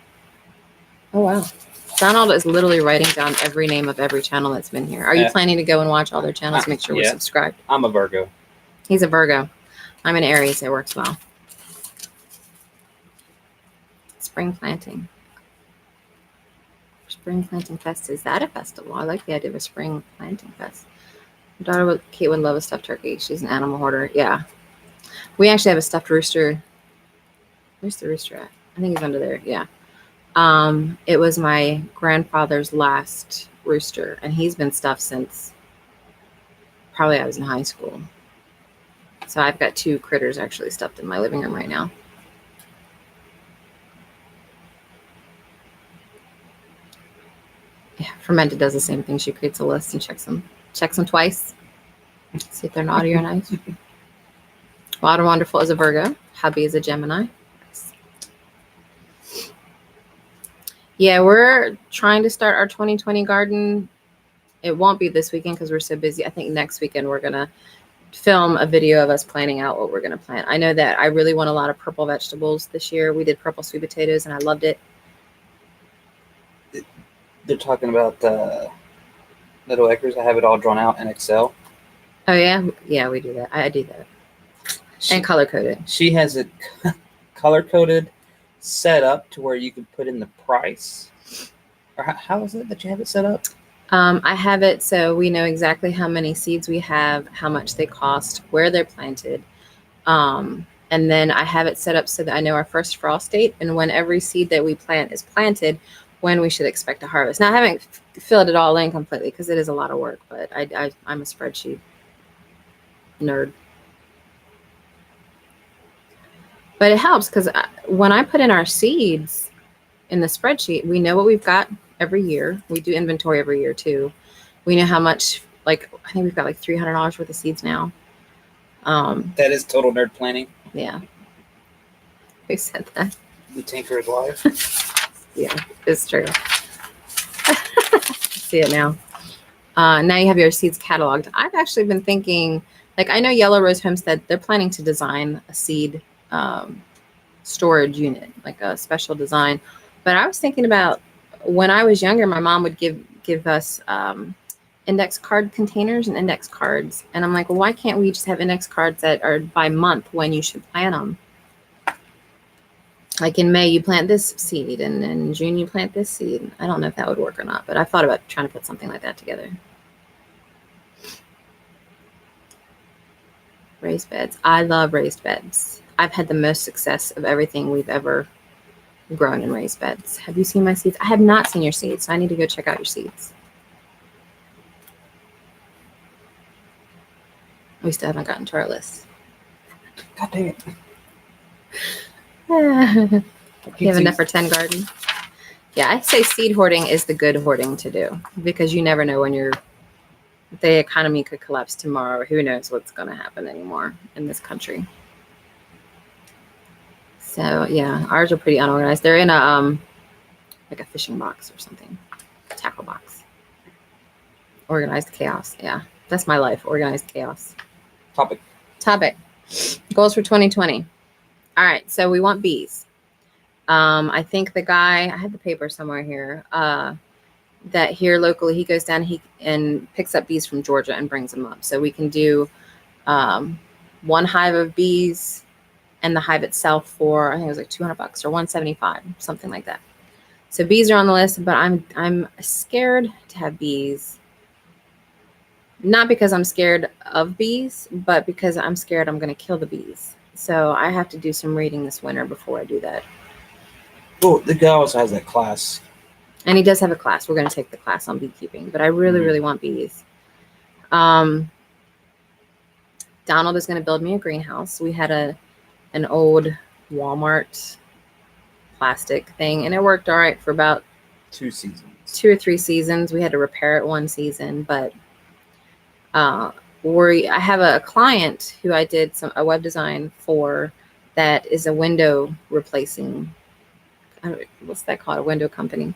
Speaker 1: Oh, wow. Donald is literally writing down every name of every channel that's been here. Are you planning to go and watch all their channels? Make sure we're subscribed.
Speaker 2: I'm a Virgo.
Speaker 1: He's a Virgo. I'm an Aries. It works well. Spring planting. Spring planting fest. Is that a festival? I like the idea of a spring planting fest. My daughter, Kate, would love a stuffed turkey. She's an animal hoarder. Yeah. We actually have a stuffed rooster. Where's the rooster at? I think he's under there. Yeah. It was my grandfather's last rooster, and he's been stuffed since probably I was in high school. So I've got 2 critters actually stuffed in my living room right now. Yeah, Fermented does the same thing. She creates a list and checks them twice. See if they're naughty or nice. Wild and Wonderful is a Virgo. Hubby is a Gemini. Yeah, we're trying to start our 2020 garden. It won't be this weekend because we're so busy. I think next weekend we're going to film a video of us planning out what we're going to plant. I know that I really want a lot of purple vegetables this year. We did purple sweet potatoes and I loved it.
Speaker 2: They're talking about 𝙎𝙬𝙀𝙈. I have it all drawn out in Excel.
Speaker 1: Oh yeah, yeah, we do that. I do that. And color coded.
Speaker 2: She has it color coded, set up to where you can put in the price. Or how is it that you have it set up?
Speaker 1: I have it so we know exactly how many seeds we have, how much they cost, where they're planted. And then I have it set up so that I know our first frost date and when every seed that we plant is planted, when we should expect a harvest. Now, I haven't filled it all in completely because it is a lot of work, but I'm a spreadsheet nerd. But it helps because when I put in our seeds in the spreadsheet, we know what we've got every year. We do inventory every year too. We know how much, like, I think we've got like $300 worth of seeds now.
Speaker 2: That is total nerd planning.
Speaker 1: Yeah. Who said that?
Speaker 2: The Tinker is live.
Speaker 1: Yeah, it's true. See it now. Now you have your seeds cataloged. I've actually been thinking, like, I know Yellow Rose Homestead, they're planning to design a seed storage unit, like a special design. But I was thinking about when I was younger, my mom would give us index card containers and index cards. And I'm like, well, why can't we just have index cards that are by month when you should plant them? Like in May, you plant this seed, and in June, you plant this seed. I don't know if that would work or not, but I thought about trying to put something like that together. Raised beds. I love raised beds. I've had the most success of everything we've ever grown in raised beds. Have you seen my seeds? I have not seen your seeds, so I need to go check out your seeds. We still haven't gotten to our list.
Speaker 2: God dang it.
Speaker 1: You have a number 10 garden? Yeah, I say seed hoarding is the good hoarding to do because you never know when the economy could collapse tomorrow. Who knows what's going to happen anymore in this country. So yeah, ours are pretty unorganized. They're in a like a fishing box or something, tackle box. Organized chaos. Yeah, that's my life. Organized chaos. Topic. Goals for 2020. All right, so we want bees. I think the guy, I have the paper somewhere here, that here locally, he goes down and picks up bees from Georgia and brings them up. So we can do one hive of bees and the hive itself for, I think it was like $200 or $175, something like that. So bees are on the list, but I'm scared to have bees. Not because I'm scared of bees, but because I'm scared I'm going to kill the bees. So I have to do some reading this winter before I do that.
Speaker 2: Well, the guy also has that class.
Speaker 1: And he does have a class. We're going to take the class on beekeeping, but I really, really want bees. Donald is going to build me a greenhouse. We had an old Walmart plastic thing, and it worked all right for about
Speaker 2: 2 seasons.
Speaker 1: 2 or 3 seasons. We had to repair it one season, but I have a client who I did a web design for that is a window replacing, what's that called? A window company.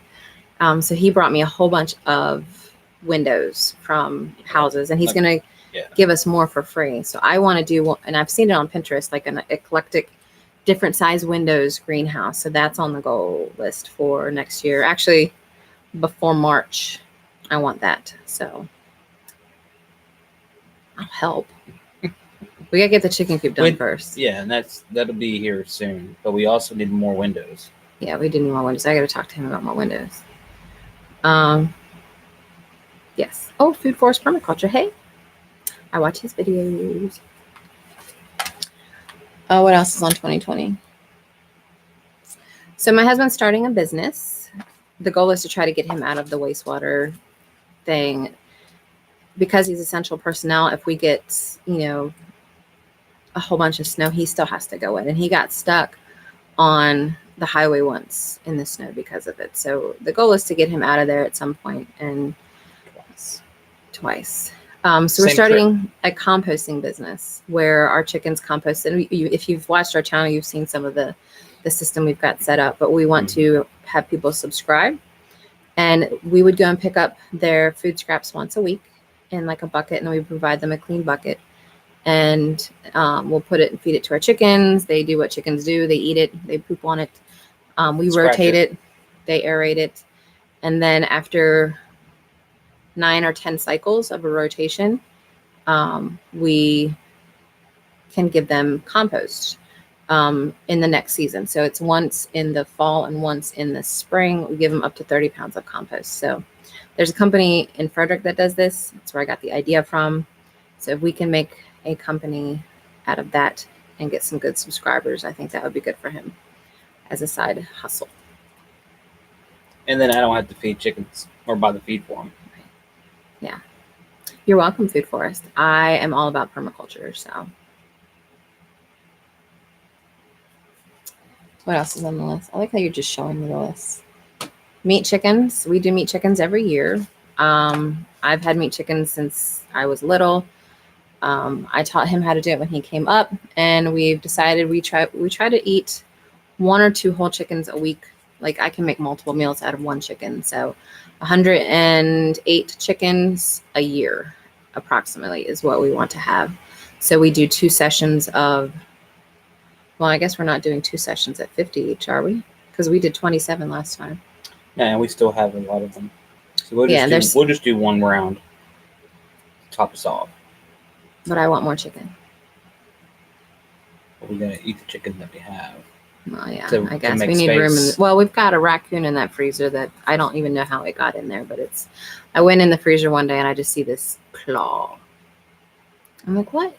Speaker 1: So he brought me a whole bunch of windows from houses, and he's going to give us more for free. So I want to do, and I've seen it on Pinterest, like an eclectic, different size windows greenhouse. So that's on the goal list for next year. Actually, before March, I want that. So I'll help. We gotta get the chicken coop done first.
Speaker 2: Yeah, and that'll be here soon. But we also need more windows.
Speaker 1: Yeah, we do need more windows. I gotta talk to him about more windows. Yes. Oh, food forest permaculture. Hey, I watch his videos. Oh, what else is on 2020? So my husband's starting a business. The goal is to try to get him out of the wastewater thing. Because he's essential personnel, if we get, a whole bunch of snow, he still has to go in. And he got stuck on the highway once in the snow because of it. So the goal is to get him out of there at some point, and twice. So we're starting a composting business where our chickens compost. And if you've watched our channel, you've seen some of the system we've got set up. But we want to have people subscribe. And we would go and pick up their food scraps once a week in like a bucket, and then we provide them a clean bucket, and we'll put it and feed it to our chickens. They do what chickens do. They eat it. They poop on it. We rotate it. They aerate it. And then after 9 or 10 cycles of a rotation, we can give them compost in the next season. So it's once in the fall and once in the spring. We give them up to 30 pounds of compost. So there's a company in Frederick that does this. That's where I got the idea from. So if we can make a company out of that and get some good subscribers, I think that would be good for him as a side hustle.
Speaker 2: And then I don't have to feed chickens or buy the feed for them.
Speaker 1: Yeah. You're welcome, Food Forest. I am all about permaculture, so. What else is on the list? I like how you're just showing me the list. Meat chickens. We do meat chickens every year. I've had meat chickens since I was little. I taught him how to do it when he came up, and we've decided we try to eat 1 or 2 whole chickens a week. Like I can make multiple meals out of 1 chicken. So 108 chickens a year approximately is what we want to have. So we do 2 sessions of, well, I guess we're not doing 2 sessions at 50 each, are we? Because we did 27 last time.
Speaker 2: Yeah, and we still have a lot of them. So we'll just do 1 round, top us off.
Speaker 1: But I want more chicken.
Speaker 2: But we're gonna eat the chicken that we have.
Speaker 1: Well, yeah,
Speaker 2: to
Speaker 1: I guess
Speaker 2: make
Speaker 1: we need room.
Speaker 2: space.
Speaker 1: Well, we've got a raccoon in that freezer that I don't even know how it got in there, but it's, I went in the freezer one day and I just see this claw. I'm like, what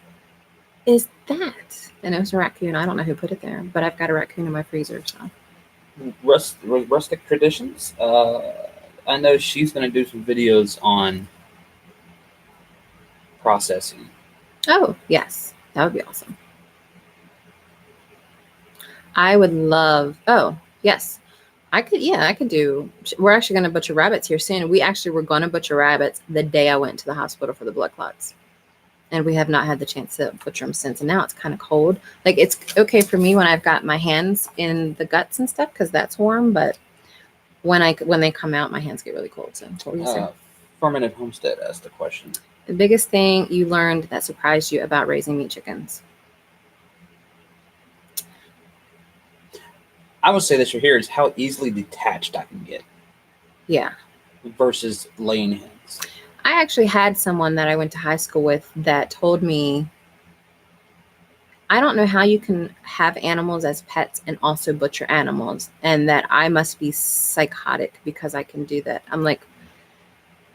Speaker 1: is that? And it was a raccoon. I don't know who put it there, but I've got a raccoon in my freezer. So
Speaker 2: Rustic traditions. I know she's gonna do some videos on processing.
Speaker 1: Oh, yes. That would be awesome. I would love, oh, yes. I could do, we're actually going to butcher rabbits here soon. We actually were going to butcher rabbits the day I went to the hospital for the blood clots. And we have not had the chance to butcher them since. And now it's kind of cold. Like it's okay for me when I've got my hands in the guts and stuff because that's warm. But when they come out, my hands get really cold. So what were you saying?
Speaker 2: Fermented Homestead asked the question.
Speaker 1: The biggest thing you learned that surprised you about raising meat chickens?
Speaker 2: I would say this right here is how easily detached I can get.
Speaker 1: Yeah.
Speaker 2: Versus laying hens.
Speaker 1: I actually had someone that I went to high school with that told me, I don't know how you can have animals as pets and also butcher animals, and that I must be psychotic because I can do that. I'm like,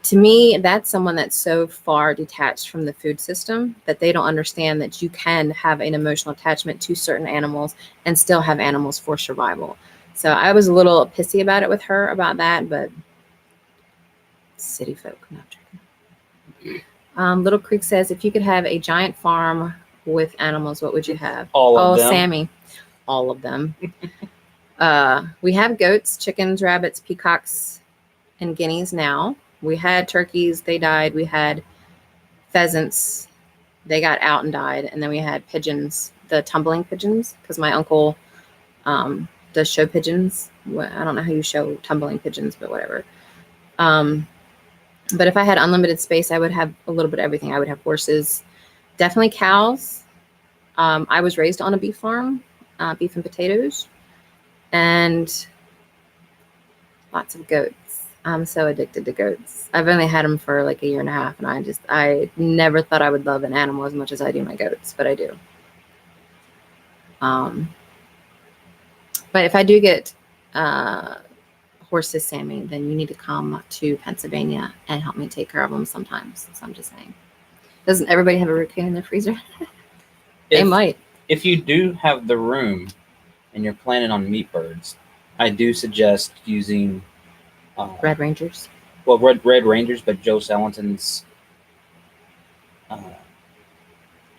Speaker 1: to me, that's someone that's so far detached from the food system that they don't understand that you can have an emotional attachment to certain animals and still have animals for survival. So I was a little pissy about it with her about that, but city folk, not joking. Little Creek says, if you could have a giant farm with animals, what would you have?
Speaker 2: All of them.
Speaker 1: Sammy, all of them. We have goats, chickens, rabbits, peacocks, and guineas now. We had turkeys, they died. We had pheasants, they got out and died. And then we had pigeons, the tumbling pigeons, because my uncle does show pigeons. I don't know how you show tumbling pigeons, but whatever. But if I had unlimited space, I would have a little bit of everything. I would have horses, definitely cows. I was raised on a beef farm, beef and potatoes, and lots of goats. I'm so addicted to goats. I've only had them for like 1.5 years, and I never thought I would love an animal as much as I do my goats, but I do. But if I do get horses, Sammy, then you need to come to Pennsylvania and help me take care of them sometimes. So I'm just saying. Doesn't everybody have a raccoon in their freezer? They might.
Speaker 2: If you do have the room and you're planning on meat birds, I do suggest using
Speaker 1: Red Rangers.
Speaker 2: Well, Red Rangers, but Joe Salenton's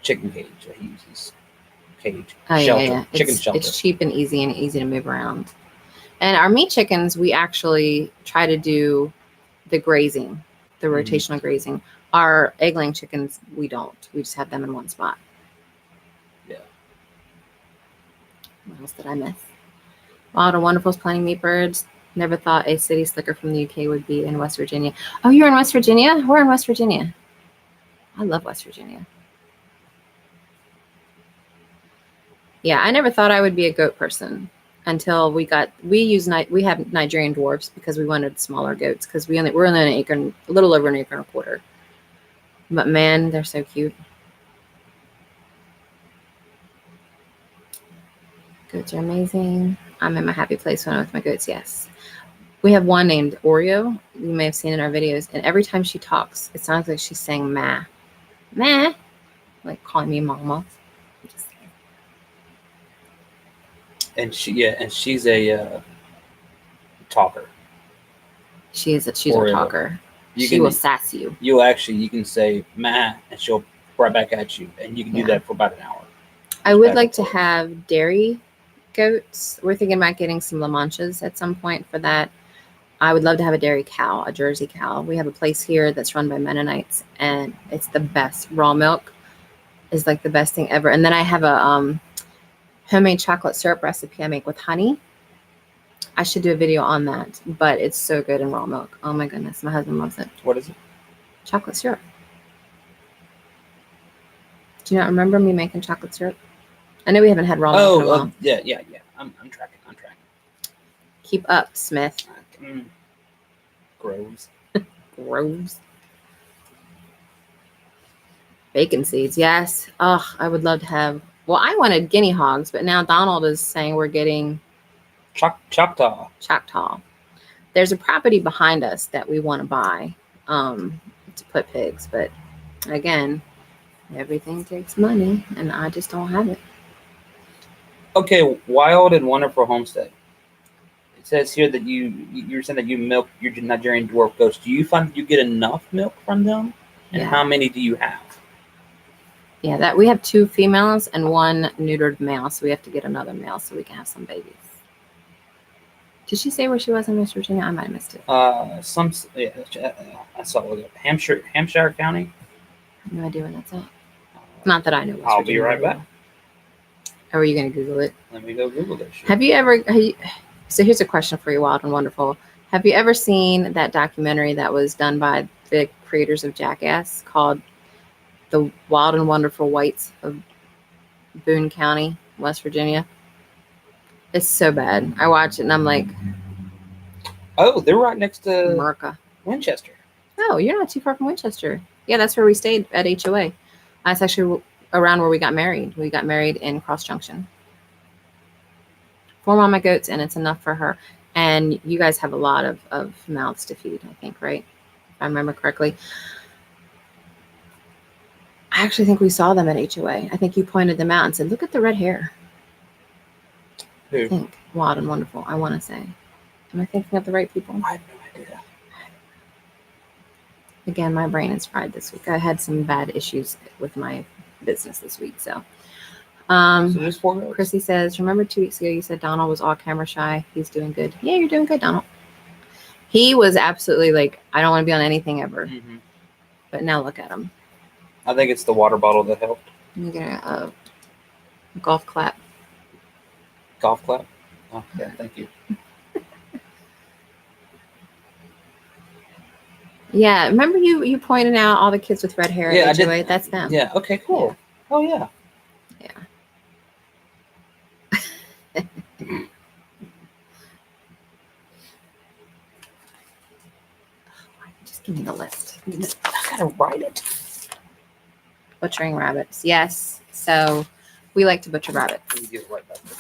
Speaker 2: chicken cage that he uses. Shelter. Chicken shelter.
Speaker 1: It's cheap and easy to move around. And our meat chickens, we actually try to do the grazing, the rotational grazing. Our egg-laying chickens, we don't. We just have them in one spot.
Speaker 2: Yeah.
Speaker 1: What else did I miss? Wow, the Wonderful's planting meat birds. Never thought a city slicker from the UK would be in West Virginia. Oh, you're in West Virginia? We're in West Virginia. I love West Virginia. Yeah, I never thought I would be a goat person. until we have Nigerian dwarfs because we wanted smaller goats because we're only an acre, a little over an acre and a quarter. But man, they're so cute. Goats are amazing. I'm in my happy place when I'm with my goats. Yes. We have one named Oreo. You may have seen in our videos. And every time she talks, it sounds like she's saying ma. Ma. Like calling me mama.
Speaker 2: And she's a talker.
Speaker 1: She's a
Speaker 2: Oreo.
Speaker 1: talker. She will sass you.
Speaker 2: You can say ma and she'll right back at you. And you can do that for about an hour.
Speaker 1: I would like to have dairy goats. We're thinking about getting some La Manchas at some point for that. I would love to have a dairy cow, a Jersey cow. We have a place here that's run by Mennonites, and it's the best. Raw milk is like the best thing ever. And then I have a homemade chocolate syrup recipe I make with honey. I should do a video on that, but it's so good in raw milk. Oh my goodness, my husband loves it.
Speaker 2: What is it?
Speaker 1: Chocolate syrup. Do you not remember me making chocolate syrup? I know we haven't had raw milk in a while.
Speaker 2: Yeah. I'm tracking.
Speaker 1: Keep up, Smith.
Speaker 2: Groves.
Speaker 1: Groves. Bacon seeds, yes. Oh, I would love to have. Well, I wanted guinea hogs, but now Donald is saying we're getting
Speaker 2: Choctaw.
Speaker 1: There's a property behind us that we want to buy to put pigs, but again, everything takes money, and I just don't have it.
Speaker 2: Okay, wild and wonderful homestead. It says here that you're saying that you milk your Nigerian dwarf goats. Do you find that you get enough milk from them? And how many do you have?
Speaker 1: Yeah, that we have 2 females and 1 neutered male, so we have to get another male so we can have some babies. Did she say where she was in West Virginia? I might have missed it.
Speaker 2: I saw it. Hampshire County.
Speaker 1: I have no idea where that's at. Not that I know.
Speaker 2: I'll be right back.
Speaker 1: Or are you going to Google it?
Speaker 2: Let me go Google this shit.
Speaker 1: Have you ever... So here's a question for you, Wild and Wonderful. Have you ever seen that documentary that was done by the creators of Jackass called The Wild and Wonderful Whites of Boone County, West Virginia? It's so bad. I watch it and I'm like...
Speaker 2: Oh, they're right next to
Speaker 1: America.
Speaker 2: Winchester.
Speaker 1: Oh, you're not too far from Winchester. Yeah, that's where we stayed at HOA. That's actually around where we got married. We got married in Cross Junction. 4 mama goats, and it's enough for her. And you guys have a lot of mouths to feed, I think, right? If I remember correctly. I actually think we saw them at HOA. I think you pointed them out and said, look at the red hair.
Speaker 2: Who?
Speaker 1: I think Wild and Wonderful, I want to say. Am I thinking of the right people?
Speaker 2: I have no idea.
Speaker 1: Again, my brain is fried this week. I had some bad issues with my business this week, so.
Speaker 2: So there's 4 goats.
Speaker 1: Chrissy says, remember 2 weeks ago you said Donald was all camera shy? He's doing good. Yeah, you're doing good, Donald. He was absolutely like, I don't want to be on anything ever. Mm-hmm. But now look at him.
Speaker 2: I think it's the water bottle that helped.
Speaker 1: You get a golf clap.
Speaker 2: Golf clap? Oh, yeah, thank you.
Speaker 1: Yeah, remember you pointed out all the kids with red hair at HOA? That's them.
Speaker 2: Yeah, okay, cool. Yeah. Oh, yeah.
Speaker 1: Yeah. Just give me the list.
Speaker 2: I gotta write it.
Speaker 1: Butchering rabbits. Yes. So we like to butcher rabbits.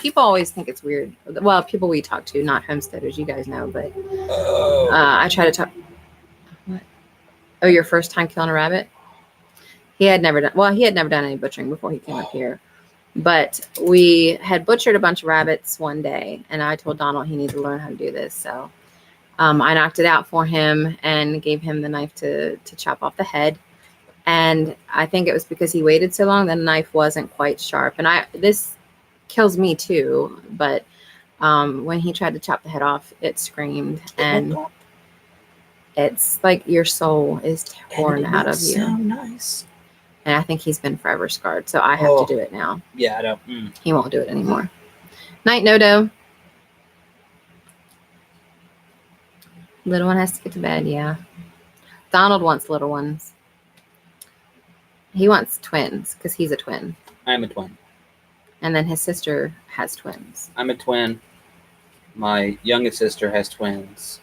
Speaker 1: People always think it's weird. Well, people we talk to, not homesteaders, you guys know, but I try to talk. What? Oh, your first time killing a rabbit? He had never done any butchering before he came up here. But we had butchered a bunch of rabbits one day, and I told Donald he needed to learn how to do this. So I knocked it out for him and gave him the knife to chop off the head. And I think it was because he waited so long, the knife wasn't quite sharp. And this kills me too. But when he tried to chop the head off, it screamed. And it's like your soul is torn out of you.
Speaker 2: So nice.
Speaker 1: And I think he's been forever scarred. So I have to do it now.
Speaker 2: Yeah, I don't.
Speaker 1: He won't do it anymore. Night, Nodo. Little one has to get to bed, yeah. Donald wants little ones. He wants twins because he's a twin.
Speaker 2: I'm a twin.
Speaker 1: And then his sister has twins.
Speaker 2: I'm a twin. My youngest sister has twins.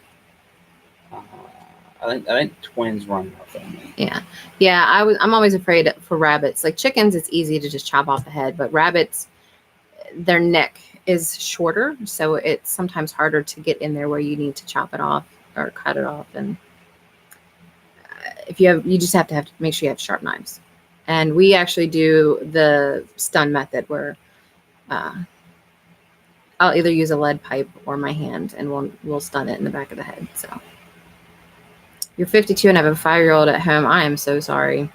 Speaker 2: I think twins run in our family.
Speaker 1: Yeah. I'm always afraid for rabbits. Like chickens, it's easy to just chop off the head, but rabbits, their neck is shorter, so it's sometimes harder to get in there where you need to chop it off or cut it off. And if you just have to make sure you have sharp knives. And we actually do the stun method where I'll either use a lead pipe or my hand, and we'll stun it in the back of the head. So you're 52 and have a 5-year-old at home. I am so sorry.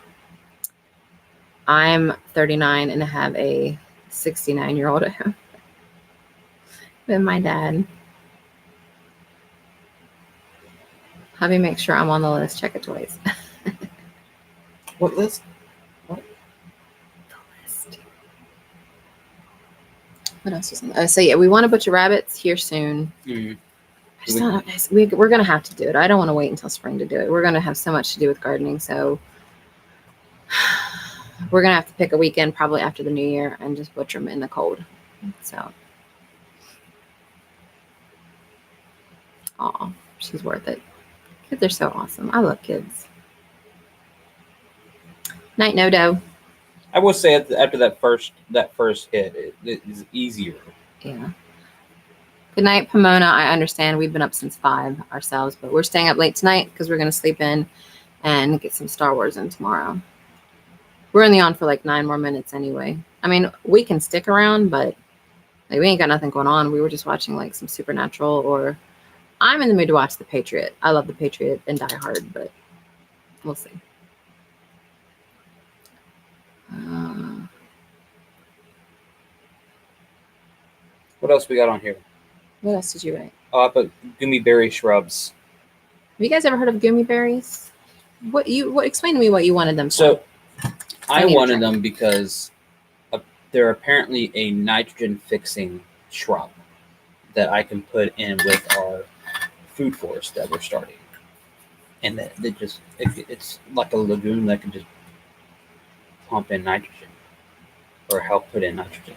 Speaker 1: I'm 39 and have a 69-year-old at home with my dad. Have me make sure I'm on the list. Check it twice.
Speaker 2: What list?
Speaker 1: The list. What else was on? Oh, so yeah, we want to butcher rabbits here soon.
Speaker 2: Mm.
Speaker 1: I just don't know. We're gonna have to do it. I don't want to wait until spring to do it. We're gonna have so much to do with gardening, so we're gonna have to pick a weekend probably after the new year and just butcher them in the cold. So, oh, she's worth it. Kids are so awesome. I love kids. Night, no dough.
Speaker 2: I will say after that first hit, it is easier.
Speaker 1: Yeah. Good night, Pomona. I understand we've been up since 5 ourselves, but we're staying up late tonight because we're going to sleep in and get some Star Wars in tomorrow. We're only on for like 9 more minutes anyway. I mean, we can stick around, but like, we ain't got nothing going on. We were just watching like some Supernatural, or I'm in the mood to watch The Patriot. I love The Patriot and Die Hard, but we'll see.
Speaker 2: What else we got on here?
Speaker 1: What else did you write?
Speaker 2: Oh, I put gummy berry shrubs.
Speaker 1: Have you guys ever heard of gummy berries? Explain to me what you wanted them for.
Speaker 2: So I wanted them because they're apparently a nitrogen fixing shrub that I can put in with our food forest that we're starting. And that it's like a lagoon that can just pump in nitrogen or help put in nitrogen.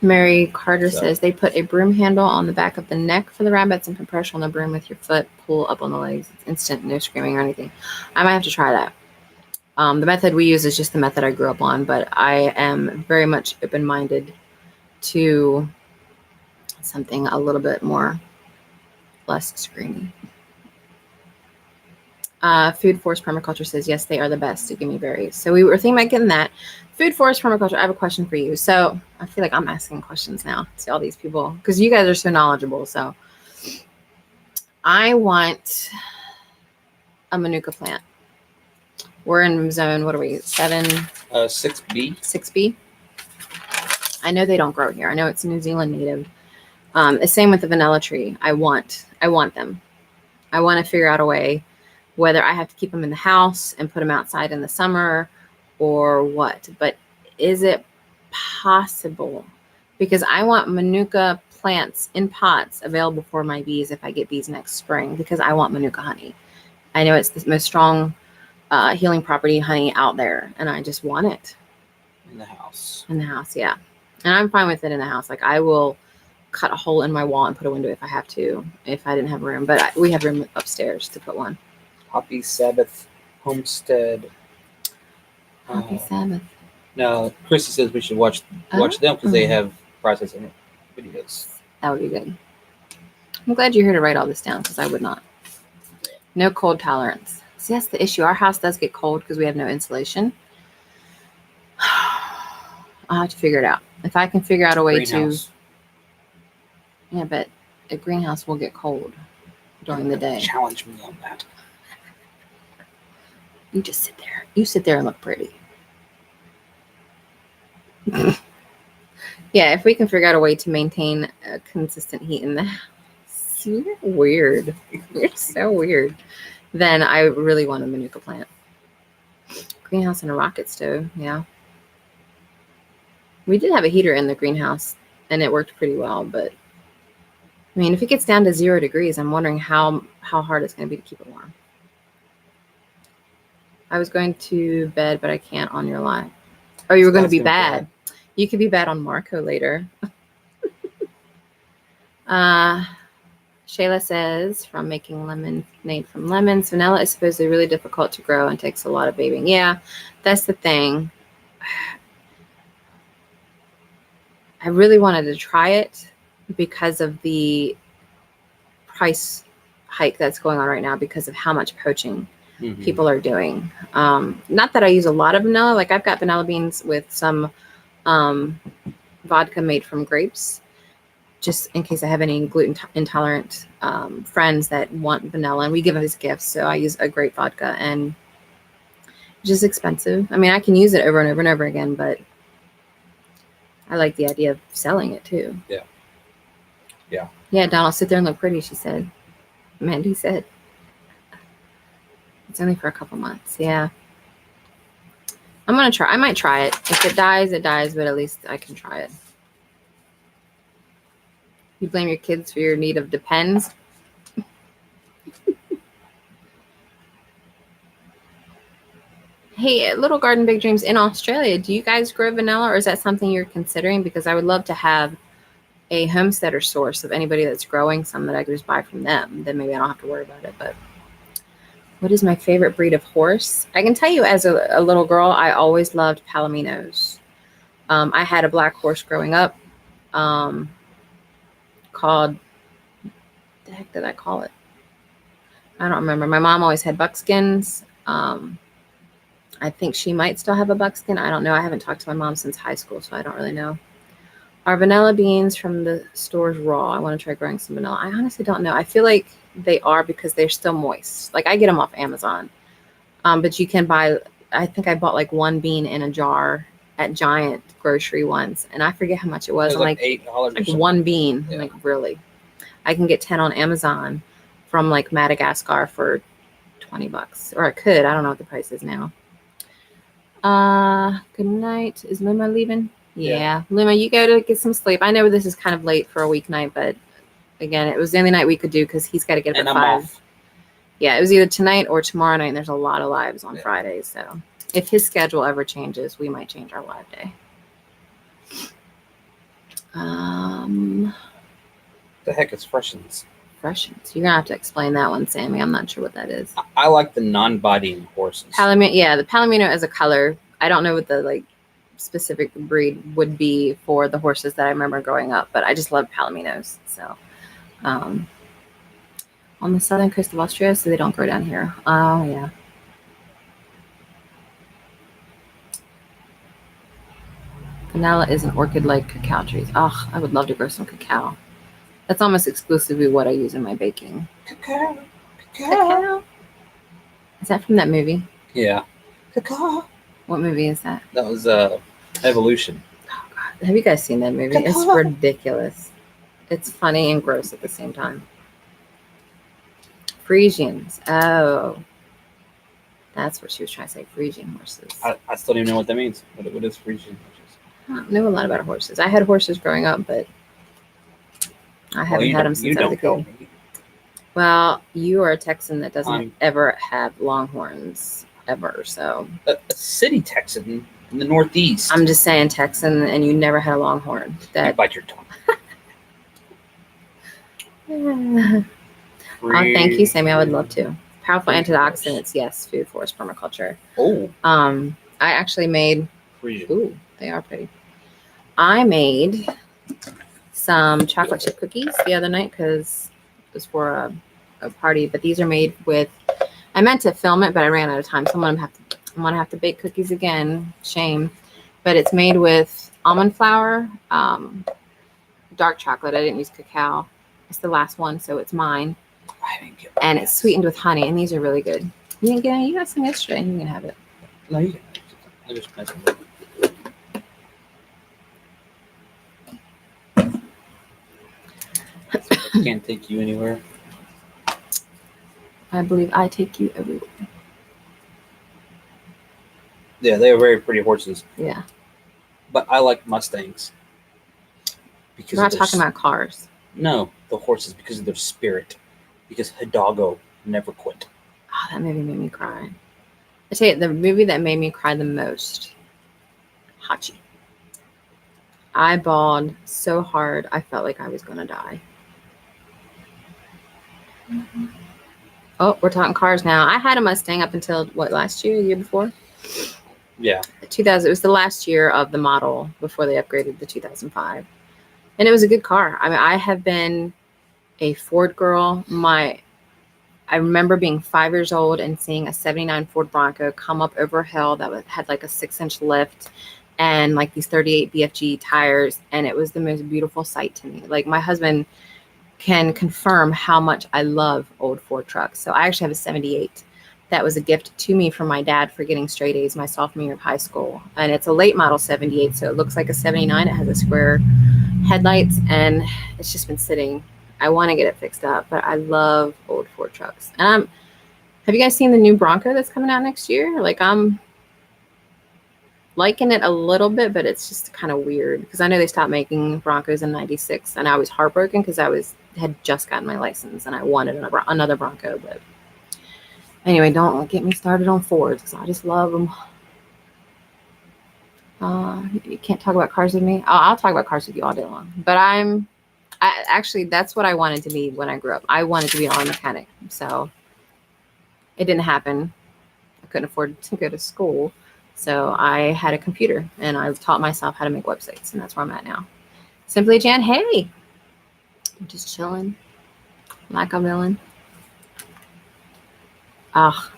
Speaker 1: Mary Carter says they put a broom handle on the back of the neck for the rabbits and put pressure on the broom with your foot, pull up on the legs. It's instant, no screaming or anything. I might have to try that. The method we use is just the method I grew up on, but I am very much open-minded to something a little bit less screamy. Food Forest Permaculture says, yes, they are the best to gummy berries. So we were thinking about getting that. Food Forest Permaculture, I have a question for you. So I feel like I'm asking questions now to all these people because you guys are so knowledgeable. So I want a Manuka plant. We're in zone, what are we,
Speaker 2: 6B.
Speaker 1: 6B. I know they don't grow here. I know it's New Zealand native. The same with the vanilla tree. I want them. I want to figure out a way whether I have to keep them in the house and put them outside in the summer or what. But is it possible? Because I want Manuka plants in pots available for my bees if I get bees next spring, because I want Manuka honey. I know it's the most strong healing property honey out there, and I just want it.
Speaker 2: In the house.
Speaker 1: In the house, yeah. And I'm fine with it in the house. Like, I will cut a hole in my wall and put a window if I have to, if I didn't have room. But we have room upstairs to put one.
Speaker 2: Happy Sabbath Homestead.
Speaker 1: Happy Sabbath.
Speaker 2: No, Chrissy says we should watch them because they have processing videos.
Speaker 1: That would be good. I'm glad you're here to write all this down because I would not. No cold tolerance. See, that's the issue. Our house does get cold because we have no insulation. I'll have to figure it out. If I can figure out a way to... Yeah, but a greenhouse will get cold during the day.
Speaker 2: Challenge me on that.
Speaker 1: You just sit there. You sit there and look pretty. Yeah, if we can figure out a way to maintain a consistent heat in the house. You're weird. You're so weird. Then I really want a Manuka plant. Greenhouse and a rocket stove, yeah. We did have a heater in the greenhouse, and it worked pretty well, but I mean, if it gets down to 0 degrees, I'm wondering how hard it's going to be to keep it warm. I was going to bed, but I can't on your live. Oh, you were going to be bad. You could be bad on Marco later. Shayla says, from making lemonade from lemons, vanilla is supposedly really difficult to grow and takes a lot of babying. Yeah, that's the thing. I really wanted to try it because of the price hike that's going on right now because of how much poaching people are doing. Not that I use a lot of vanilla. Like I've got vanilla beans with some vodka made from grapes, just in case I have any gluten intolerant friends that want vanilla, and we give them as gifts. So I use a grape vodka, and it's just expensive. I mean, I can use it over and over and over again, but I like the idea of selling it too.
Speaker 2: Yeah. Yeah.
Speaker 1: Yeah, Donald, sit there and look pretty, she said. Mandy said. It's only for a couple months. Yeah. I'm going to try. I might try it. If it dies, it dies, but at least I can try it. You blame your kids for your need of depends. Hey, Little Garden Big Dreams in Australia, do you guys grow vanilla, or is that something you're considering? Because I would love to have a homesteader source of anybody that's growing some that I could just buy from them. Then maybe I don't have to worry about it. But what is my favorite breed of horse? I can tell you as a little girl, I always loved Palominos. I had a black horse growing up called, what the heck did I call it? I don't remember. My mom always had buckskins. I think she might still have a buckskin. I don't know. I haven't talked to my mom since high school, so I don't really know. Are vanilla beans from the stores raw? I want to try growing some vanilla. I honestly don't know. I feel like they are because they're still moist. Like I get them off Amazon. But you can buy, I think I bought like one bean in a jar at Giant Grocery once, and I forget how much it was.
Speaker 2: It was like $8.
Speaker 1: Like one bean.
Speaker 2: Yeah.
Speaker 1: Like really. I can get 10 on Amazon from like Madagascar for $20. Or I could. I don't know what the price is now. Good night. Is Luma leaving? Yeah. Luma, you go to get some sleep. I know this is kind of late for a weeknight, but again, it was the only night we could do because he's got to get up at 5.
Speaker 2: Off.
Speaker 1: Yeah, it was either tonight or tomorrow night, and there's a lot of lives on Fridays. So if his schedule ever changes, we might change our live day.
Speaker 2: The heck is Freshens?
Speaker 1: Freshens. You're going to have to explain that one, Sammy. I'm not sure what that is.
Speaker 2: I like the non-biting horses.
Speaker 1: Yeah, the Palomino as a color. I don't know what the like specific breed would be for the horses that I remember growing up, but I just love Palominos. So on the southern coast of Australia, so they don't grow down here. Oh yeah. Vanilla is an orchid like cacao trees. Oh, I would love to grow some cacao. That's almost exclusively what I use in my baking. Cacao. Is that from that movie?
Speaker 2: Yeah. Cacao.
Speaker 1: What movie is that?
Speaker 2: That was Evolution.
Speaker 1: Oh God, have you guys seen that movie? It's ridiculous. It's funny and gross at the same time. Frisians. Oh, that's what she was trying to say. Frisian horses.
Speaker 2: I still don't even know what that means. What is Frisian horses?
Speaker 1: I don't know a lot about horses. I had horses growing up, but I haven't had them since I was a kid. Well, you are a Texan that doesn't ever have longhorns ever. So
Speaker 2: a city Texan in the Northeast.
Speaker 1: I'm just saying Texan, and you never had a longhorn.
Speaker 2: You bite your tongue.
Speaker 1: Oh, thank you, Sammy. I would love to. Powerful antioxidants. Yes, food forest permaculture.
Speaker 2: Oh.
Speaker 1: I actually made. Ooh, they are pretty. I made some chocolate chip cookies the other night because it was for a party. But these are made with. I meant to film it, but I ran out of time. So I'm gonna have to bake cookies again. Shame. But it's made with almond flour, dark chocolate. I didn't use cacao. It's the last one, so it's mine. And it's sweetened with honey, and these are really good. You didn't get any? You got some yesterday. You can have it.
Speaker 2: No, you can. I just messed with it. I can't take you anywhere.
Speaker 1: I believe I take you everywhere.
Speaker 2: Yeah, they are very pretty horses.
Speaker 1: Yeah.
Speaker 2: But I like Mustangs.
Speaker 1: Because we're not talking about cars.
Speaker 2: No, the horses, because of their spirit. Because Hidalgo never quit.
Speaker 1: Oh, that movie made me cry. I tell you, the movie that made me cry the most, Hachi. I bawled so hard, I felt like I was going to die. Oh, we're talking cars now. I had a Mustang up until what, last year, year before?
Speaker 2: Yeah.
Speaker 1: 2000. It was the last year of the model before they upgraded the 2005, and it was a good car. I mean, I have been a Ford girl. I remember being 5 years old and seeing a 79 Ford Bronco come up over a hill that had like a 6-inch lift and like these 38 BFG tires. And it was the most beautiful sight to me. Like, my husband can confirm how much I love old Ford trucks. So I actually have a 78. That was a gift to me from my dad for getting straight A's my sophomore year of high school. And it's a late model 78. So it looks like a 79. It has a square headlights and it's just been sitting. I want to get it fixed up, but I love old Ford trucks. And have you guys seen the new Bronco that's coming out next year? Like, I'm liking it a little bit, but it's just kind of weird because I know they stopped making Broncos in '96, and I was heartbroken because had just gotten my license and I wanted another Bronco. But anyway, don't get me started on Fords because I just love them. You can't talk about cars with me. I'll talk about cars with you all day long. But actually, that's what I wanted to be when I grew up. I wanted to be an auto mechanic. So it didn't happen. I couldn't afford to go to school. So I had a computer and I taught myself how to make websites. And that's where I'm at now. Simply Jan, hey. I'm just chilling. Like a villain. Ah,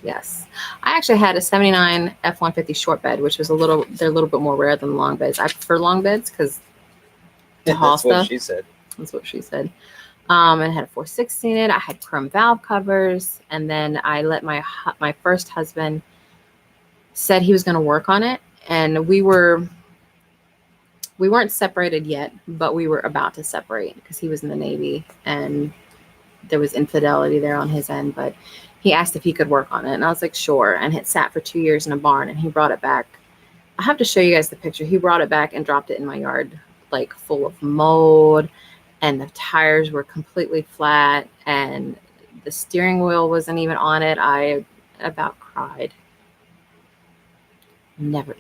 Speaker 1: yes. I actually had a 79 F-150 short bed, which was they're a little bit more rare than long beds. I prefer long beds because
Speaker 2: That's what she said.
Speaker 1: That's what she said. And it had a 460 in it. I had chrome valve covers. And then I let my first husband said he was going to work on it. And we weren't separated yet, but we were about to separate because he was in the Navy and there was infidelity there on his end. But he asked if he could work on it. And I was like, sure. And it sat for 2 years in a barn and he brought it back. I have to show you guys the picture. He brought it back and dropped it in my yard, like full of mold, and the tires were completely flat and the steering wheel wasn't even on it. I about cried. Never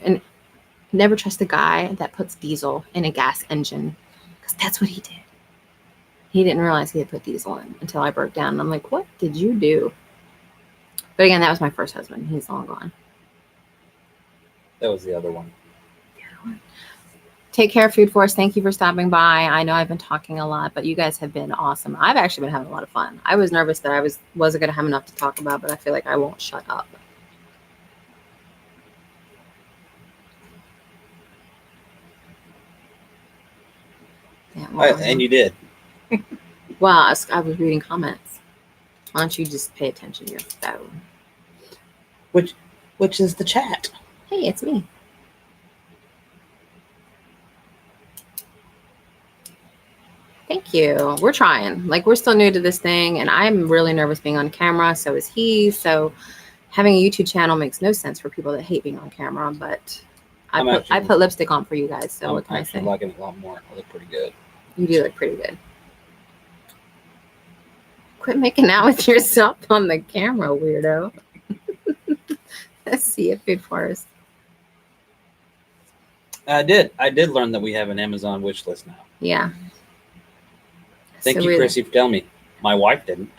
Speaker 1: trust a guy that puts diesel in a gas engine because that's what he did. He didn't realize he had put diesel in until I broke down. And I'm like, what did you do? But again, that was my first husband. He's long gone.
Speaker 2: That was the other one.
Speaker 1: Take care, Food Force. Thank you for stopping by. I know I've been talking a lot, but you guys have been awesome. I've actually been having a lot of fun. I was nervous that I wasn't going to have enough to talk about, but I feel like I won't shut up. Yeah, well,
Speaker 2: And you did.
Speaker 1: Well, I was reading comments. Why don't you just pay attention to your phone?
Speaker 2: Which is the chat.
Speaker 1: Hey, it's me. Thank you. We're trying. Like, we're still new to this thing, and I'm really nervous being on camera. So is he. So having a YouTube channel makes no sense for people that hate being on camera. But I put lipstick on for you guys. So what can I say?
Speaker 2: I'm liking it a lot more. I look pretty good.
Speaker 1: You do look pretty good. Quit making out with yourself on the camera, weirdo. Let's see it, Food Forest.
Speaker 2: I did learn that we have an Amazon wish list now.
Speaker 1: Yeah.
Speaker 2: Thank you, Chrissy, for telling me. My wife didn't.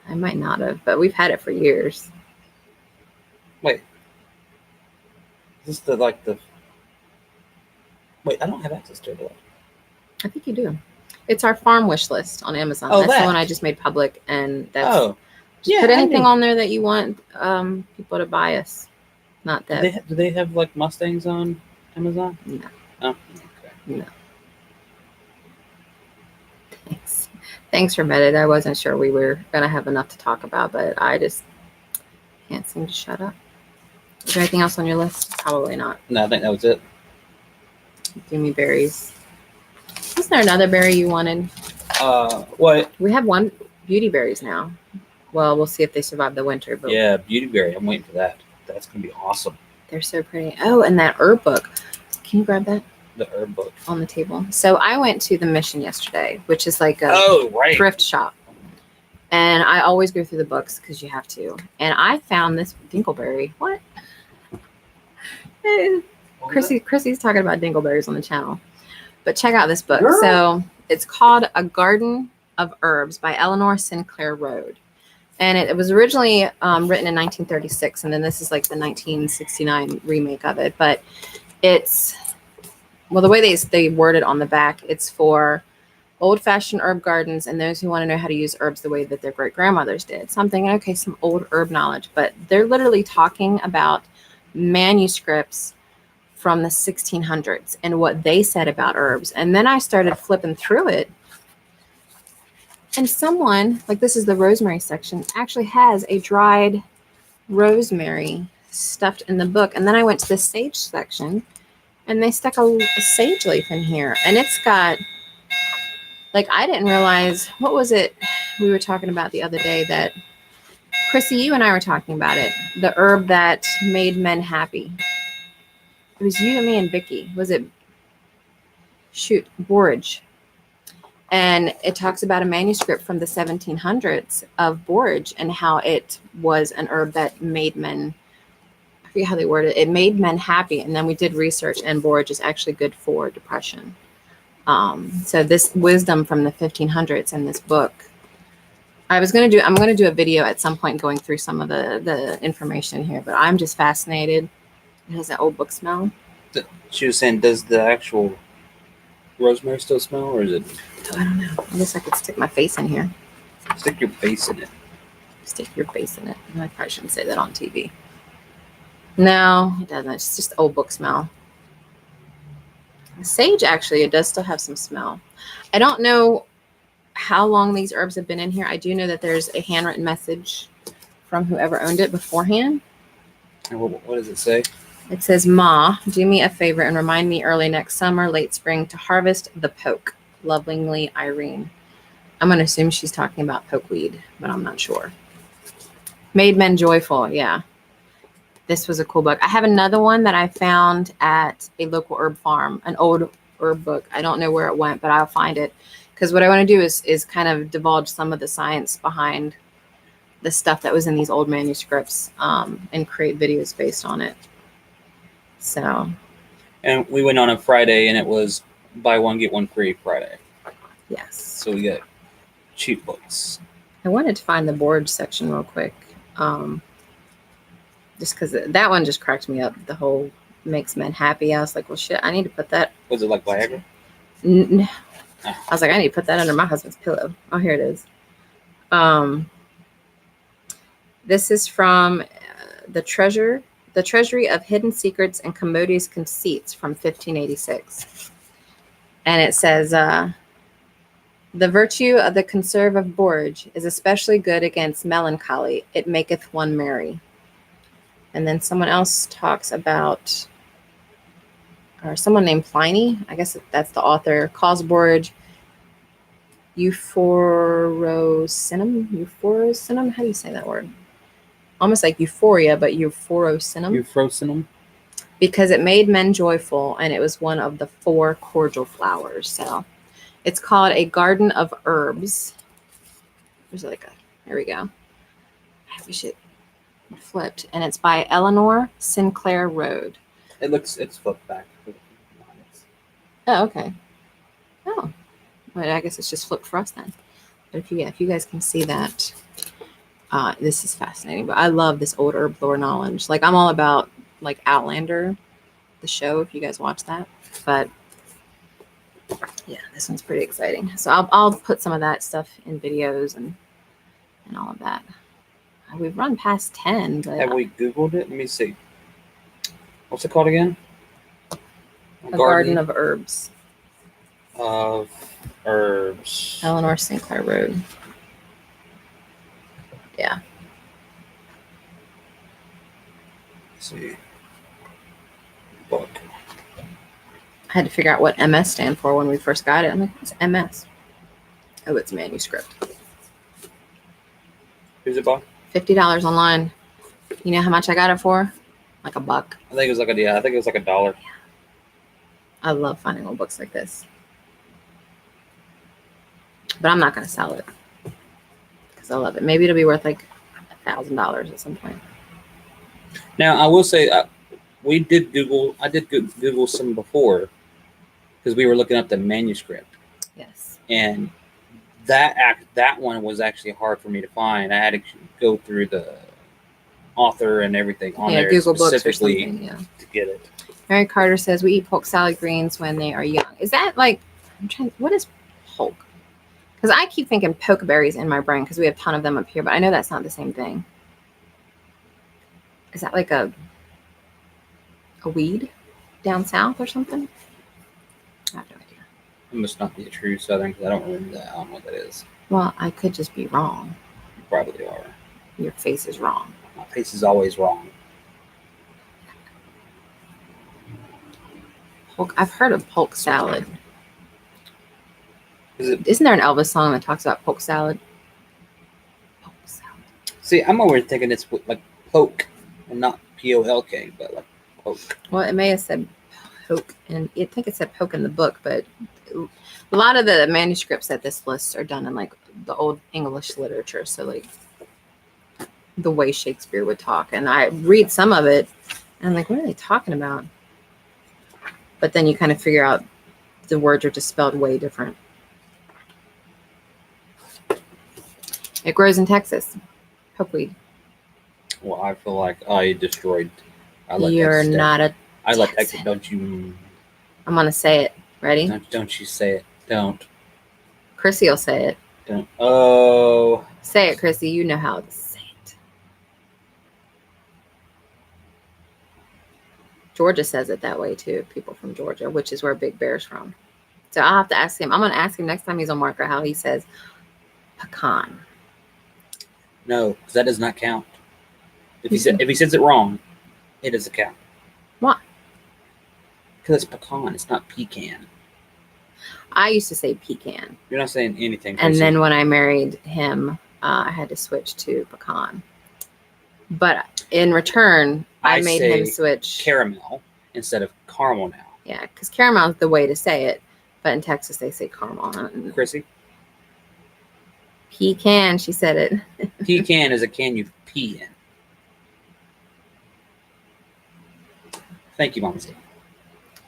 Speaker 1: I might not have, but we've had it for years.
Speaker 2: Wait. Is this Wait, I don't have access to it.
Speaker 1: I think you do. It's our farm wish list on Amazon.
Speaker 2: Oh,
Speaker 1: that's the one I just made public, and that's
Speaker 2: yeah.
Speaker 1: Put anything on there that you want people to buy us. Not that.
Speaker 2: Do they have like Mustangs on Amazon?
Speaker 1: No.
Speaker 2: Oh, okay.
Speaker 1: No. Thanks for Reddit. I wasn't sure we were gonna have enough to talk about, but I just can't seem to shut up. Is there anything else on your list? Probably not.
Speaker 2: No, I think that was it.
Speaker 1: Do me berries. Wasn't there another berry you wanted?
Speaker 2: What?
Speaker 1: We have one beauty berries now. Well, we'll see if they survive the winter. But
Speaker 2: yeah, beauty berry. I'm waiting for that. That's gonna be awesome.
Speaker 1: They're so pretty. Oh, and that herb book. Can you grab that?
Speaker 2: The herb book
Speaker 1: on the table. So I went to the Mission yesterday, which is like a thrift shop. And I always go through the books because you have to. And I found this dingleberry. What? Chrissy's talking about dingleberries on the channel. But check out this book. Girl. So it's called A Garden of Herbs by Eleanor Sinclair Road. And it was originally written in 1936, and then this is like the 1969 remake of it. But it's, well, the way they word it on the back, it's for old-fashioned herb gardens and those who want to know how to use herbs the way that their great-grandmothers did. Something, okay, some old herb knowledge. But they're literally talking about manuscripts from the 1600s and what they said about herbs. And then I started flipping through it. And someone, like this is the rosemary section, actually has a dried rosemary stuffed in the book. And then I went to the sage section and they stuck a sage leaf in here. And it's got, like, I didn't realize, what was it we were talking about the other day that, Chrissy, you and I were talking about it. The herb that made men happy. It was you and me and Vicky. Was it, shoot, borage. And it talks about a manuscript from the 1700s of borage and how it was an herb that made men, I forget how they worded it, it made men happy. And then we did research, and borage is actually good for depression. So this wisdom from the 1500s in this book, I'm going to do a video at some point going through some of the information here, but I'm just fascinated. It has that old book smell.
Speaker 2: She was saying, does the actual rosemary still smell, or is it?
Speaker 1: Oh, I don't know. I guess I could stick my face in here.
Speaker 2: Stick your face in it.
Speaker 1: Stick your face in it. I probably shouldn't say that on TV. No, it doesn't. It's just old book smell. Sage, actually, it does still have some smell. I don't know how long these herbs have been in here. I do know that there's a handwritten message from whoever owned it beforehand.
Speaker 2: And what does it say?
Speaker 1: It says, Ma, do me a favor and remind me early next summer, late spring, to harvest the poke. Lovingly, Irene. I'm going to assume she's talking about pokeweed, but I'm not sure. Made Men Joyful. Yeah. This was a cool book. I have another one that I found at a local herb farm, an old herb book. I don't know where it went, but I'll find it. Because what I want to do is kind of divulge some of the science behind the stuff that was in these old manuscripts and create videos based on it. So.
Speaker 2: And we went on a Friday, and it was buy one, get one free Friday.
Speaker 1: Yes.
Speaker 2: So we got cheap books.
Speaker 1: I wanted to find the borage section real quick. Just because that one just cracked me up. The whole makes men happy. I was like, well, shit, I need to put that.
Speaker 2: Was it like Viagra?
Speaker 1: No. I was like, I need to put that under my husband's pillow. Oh, here it is. This is from the Treasury of Hidden Secrets and Commodious Conceits from 1586. And it says, the virtue of the conserve of borage is especially good against melancholy. It maketh one merry. And then someone else talks about, or someone named Pliny, I guess that's the author, calls borage euphorosinum. How do you say that word? Almost like euphoria, but euphorosinum. Because it made men joyful, and it was one of the 4 cordial flowers. So it's called A Garden of Herbs. There's like a, there we go. I wish it flipped. And it's by Eleanor Sinclair Road.
Speaker 2: It's flipped back.
Speaker 1: Oh, okay. Oh, but I guess it's just flipped for us then. But if you guys can see that, this is fascinating. But I love this old herb lore knowledge. Like, I'm all about like Outlander, the show, if you guys watch that. But yeah, this one's pretty exciting. So I'll put some of that stuff in videos and all of that. We've run past 10. But
Speaker 2: have we Googled it? Let me see. What's it called again?
Speaker 1: A Garden of Herbs.
Speaker 2: Of Herbs.
Speaker 1: Eleanor Sinclair Road. Yeah.
Speaker 2: Let's see. Book.
Speaker 1: I had to figure out what MS stand for when we first got it. I'm like, what's MS? Oh, it's manuscript.
Speaker 2: Who's it by?
Speaker 1: $50 online. You know how much I got it for? Like $1.
Speaker 2: I think it was like $1. Yeah.
Speaker 1: Yeah. I love finding old books like this. But I'm not going to sell it because I love it. Maybe it'll be worth like $1,000 at some point.
Speaker 2: Now, I will say, I did Google some before because we were looking up the manuscript.
Speaker 1: Yes.
Speaker 2: And That one was actually hard for me to find. I had to go through the author and everything on there
Speaker 1: Google Books or
Speaker 2: specifically
Speaker 1: something. Yeah.
Speaker 2: to get it.
Speaker 1: Mary Carter says we eat polk salad greens when they are young. Is that like, what is polk? Because I keep thinking pokeberries in my brain because we have a ton of them up here, but I know that's not the same thing. Is that like a weed down south or something? I have no idea.
Speaker 2: It must not be a true Southern because I don't remember that. I don't know what that is.
Speaker 1: Well, I could just be wrong.
Speaker 2: You probably are.
Speaker 1: Your face is wrong.
Speaker 2: My face is always wrong.
Speaker 1: Polk, I've heard of polk salad.
Speaker 2: Isn't
Speaker 1: there an Elvis song that talks about polk salad? Polk salad.
Speaker 2: See, I'm over thinking it's like poke and not P-O-L-K, but like poke.
Speaker 1: Well, it may have said poke, and I think it said poke in the book, but a lot of the manuscripts that this lists are done in like the old English literature. So like the way Shakespeare would talk. And I read some of it and I'm like, what are they talking about? But then you kind of figure out the words are just spelled way different. It grows in Texas. Pokeweed.
Speaker 2: Well, I feel like I destroyed.
Speaker 1: You're not a
Speaker 2: I let
Speaker 1: Texan.
Speaker 2: Texas. Don't you?
Speaker 1: I'm going to say it. Ready?
Speaker 2: Don't you say it. Don't.
Speaker 1: Chrissy will say it.
Speaker 2: Don't. Oh.
Speaker 1: Say it, Chrissy. You know how to say it. Georgia says it that way too. People from Georgia, which is where Big Bear's from. So I'll have to ask him. I'm going to ask him next time he's on Marker how he says pecan.
Speaker 2: No, because that does not count. If he says it wrong, it doesn't count.
Speaker 1: Why?
Speaker 2: Because it's pecan. It's not pecan.
Speaker 1: I used to say pecan.
Speaker 2: You're not saying anything.
Speaker 1: And then when I married him, I had to switch to pecan. But in return, I made him switch
Speaker 2: caramel instead of caramel now.
Speaker 1: Yeah, because caramel is the way to say it. But in Texas, they say caramel.
Speaker 2: Chrissy?
Speaker 1: Pecan, she said it.
Speaker 2: Pecan is a can you pee in. Thank you, Mama Z.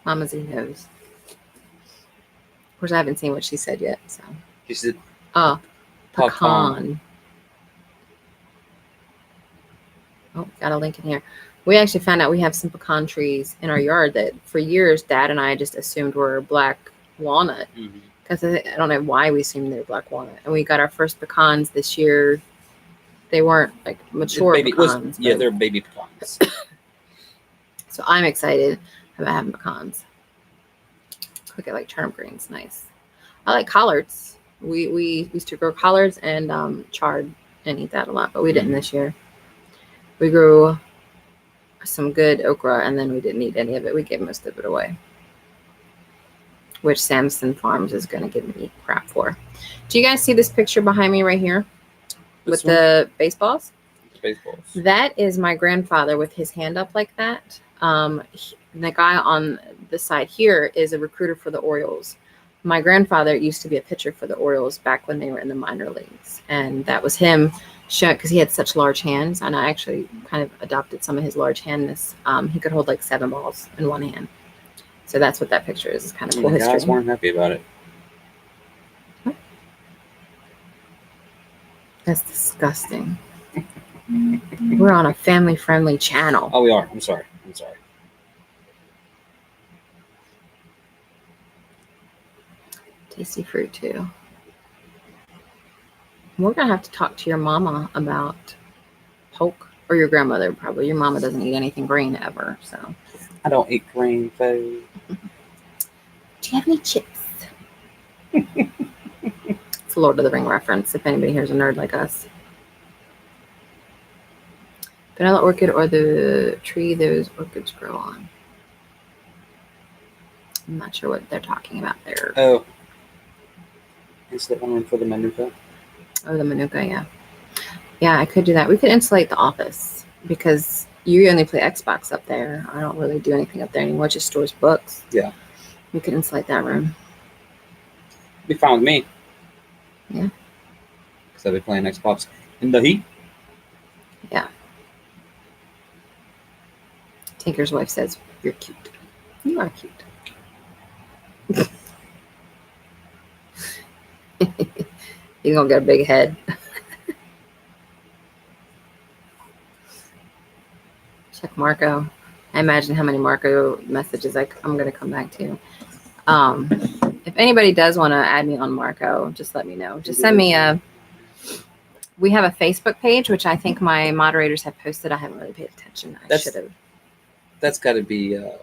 Speaker 1: Mama Z knows. Of course, I haven't seen what she said yet. So
Speaker 2: She said,
Speaker 1: pecan. Oh, got a link in here. We actually found out we have some pecan trees in our yard that for years Dad and I just assumed were black walnut. Because I don't know why we assumed they were black walnut. And we got our first pecans this year. They weren't like mature pecans.
Speaker 2: Yeah, they're baby pecans.
Speaker 1: So I'm excited about having pecans. Cook it like turnip greens. Nice. I like collards. We used to grow collards and chard and eat that a lot, but we didn't this year. We grew some good okra and then we didn't eat any of it. We gave most of it away, which Samson Farms is going to give me crap for. Do you guys see this picture behind me right here with the baseballs?
Speaker 2: Baseballs.
Speaker 1: That is my grandfather with his hand up like that. The guy on the side here is a recruiter for the Orioles. My grandfather used to be a pitcher for the Orioles back when they were in the minor leagues. And that was him showing, because he had such large hands. And I actually kind of adopted some of his large handness. He could hold like 7 balls in one hand. So that's what that picture is. It's kind of cool history.
Speaker 2: Guys weren't happy about it.
Speaker 1: What? That's disgusting. We're on a family-friendly channel.
Speaker 2: Oh, we are. I'm sorry.
Speaker 1: Tasty fruit too. We're gonna have to talk to your mama about polk, or your grandmother probably. Your mama doesn't eat anything green ever, so.
Speaker 2: I don't eat green food.
Speaker 1: Do you have any chips? It's a Lord of the Ring reference, if anybody here is a nerd like us. Vanilla orchid or the tree those orchids grow on. I'm not sure what they're talking about there.
Speaker 2: Oh. Is that one for the Manuka?
Speaker 1: Oh, the Manuka, yeah. Yeah, I could do that. We could insulate the office because you only play Xbox up there. I don't really do anything up there anymore. It just stores books.
Speaker 2: Yeah.
Speaker 1: We could insulate that room.
Speaker 2: Be fine with me.
Speaker 1: Yeah.
Speaker 2: Because I'll be playing Xbox in the heat.
Speaker 1: Yeah. Tinker's wife says, you're cute. You are cute. He's gonna get a big head. Check Marco. I imagine how many Marco messages I'm gonna come back to. If anybody does want to add me on Marco, just let me know. Just send me we have a Facebook page, which I think my moderators have posted. I haven't really paid attention. I should have.
Speaker 2: That's got to be is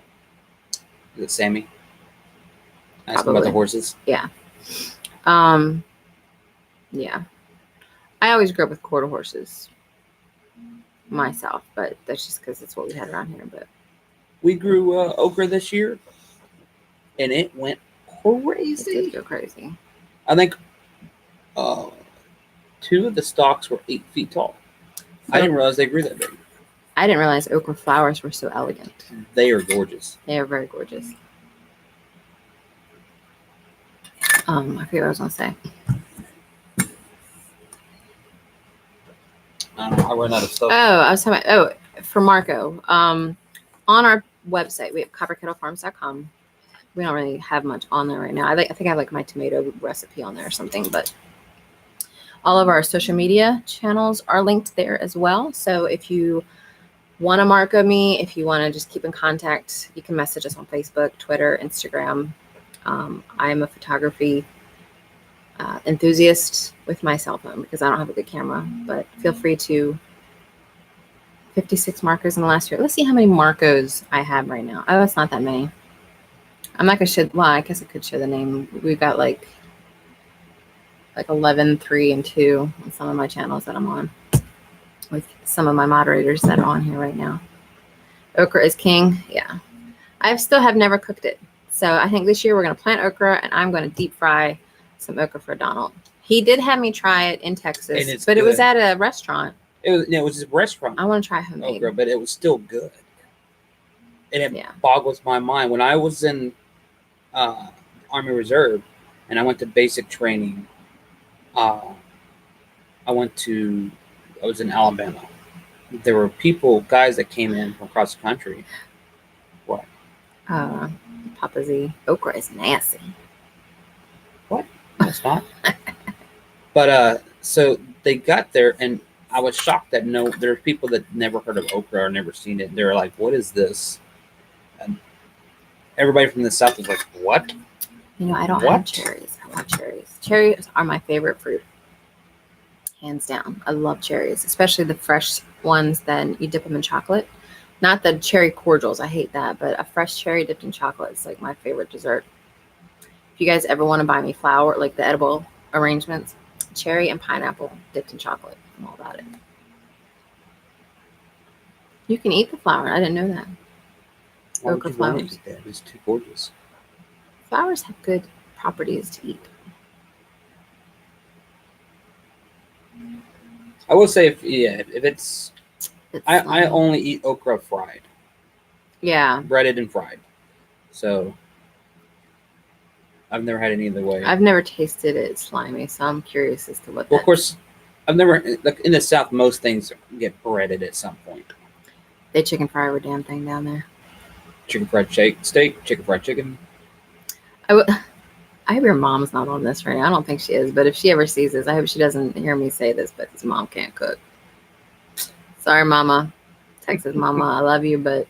Speaker 2: it Sammy? Asking about
Speaker 1: Probably.
Speaker 2: the horses.
Speaker 1: Yeah. Yeah. I always grew up with quarter horses myself, but that's just because it's what we had around here. But
Speaker 2: we grew okra this year, and it went crazy.
Speaker 1: It did go crazy.
Speaker 2: I think 2 of the stalks were 8 feet tall. I didn't realize they grew that big.
Speaker 1: I didn't realize okra flowers were so elegant.
Speaker 2: They are gorgeous.
Speaker 1: They are very gorgeous. I forget what I was going to say.
Speaker 2: I ran out of stuff.
Speaker 1: Oh, I was talking about, for Marco. On our website, we have copperkettlefarms.com. We don't really have much on there right now. I think I have like my tomato recipe on there or something, but all of our social media channels are linked there as well. So if you want to Marco me, if you want to just keep in contact, you can message us on Facebook, Twitter, Instagram. I'm a photography enthusiast with my cell phone because I don't have a good camera, but feel free to 56 Marcos in the last year. Let's see how many Marcos I have right now. Oh, it's not that many. I'm not gonna show, well, I guess I could show the name. We've got like 11, 3, and 2 on some of my channels that I'm on with some of my moderators that are on here right now. Okra is king. Yeah. I still have never cooked it. So I think this year we're going to plant okra and I'm going to deep fry some okra for Donald. He did have me try it in Texas, but it was at a restaurant.
Speaker 2: It was a restaurant.
Speaker 1: I want to try homemade
Speaker 2: okra, but it was still good. And it boggles my mind. When I was in Army Reserve and I went to basic training, I was in Alabama. There were guys that came in from across the country. What?
Speaker 1: Papa Z. Okra is nasty.
Speaker 2: What? No, it's not. But so they got there, and I was shocked that there are people that never heard of okra or never seen it. They're like, "What is this?" And everybody from the South was like, "What?"
Speaker 1: You know, I don't have cherries. I love cherries. Cherries are my favorite fruit. Hands down. I love cherries, especially the fresh ones. Then you dip them in chocolate. Not the cherry cordials. I hate that. But a fresh cherry dipped in chocolate is like my favorite dessert. If you guys ever want to buy me flour, like the edible arrangements, cherry and pineapple dipped in chocolate. I'm all about it. You can eat the flour. I didn't know that. Okra flowers.
Speaker 2: It's too gorgeous.
Speaker 1: Flowers have good properties to eat.
Speaker 2: I will say, if it's I only eat okra fried.
Speaker 1: Yeah.
Speaker 2: Breaded and fried. So I've never had any other way.
Speaker 1: I've never tasted it slimy, so I'm curious as to what.
Speaker 2: Well, of course, I've never, like in the South, most things get breaded at some point.
Speaker 1: They chicken fry every damn thing down there.
Speaker 2: Chicken fried steak, chicken fried chicken.
Speaker 1: I hope your mom's not on this right now. I don't think she is, but if she ever sees this, I hope she doesn't hear me say this, but his mom can't cook. Sorry, Mama. Texas Mama, I love you, but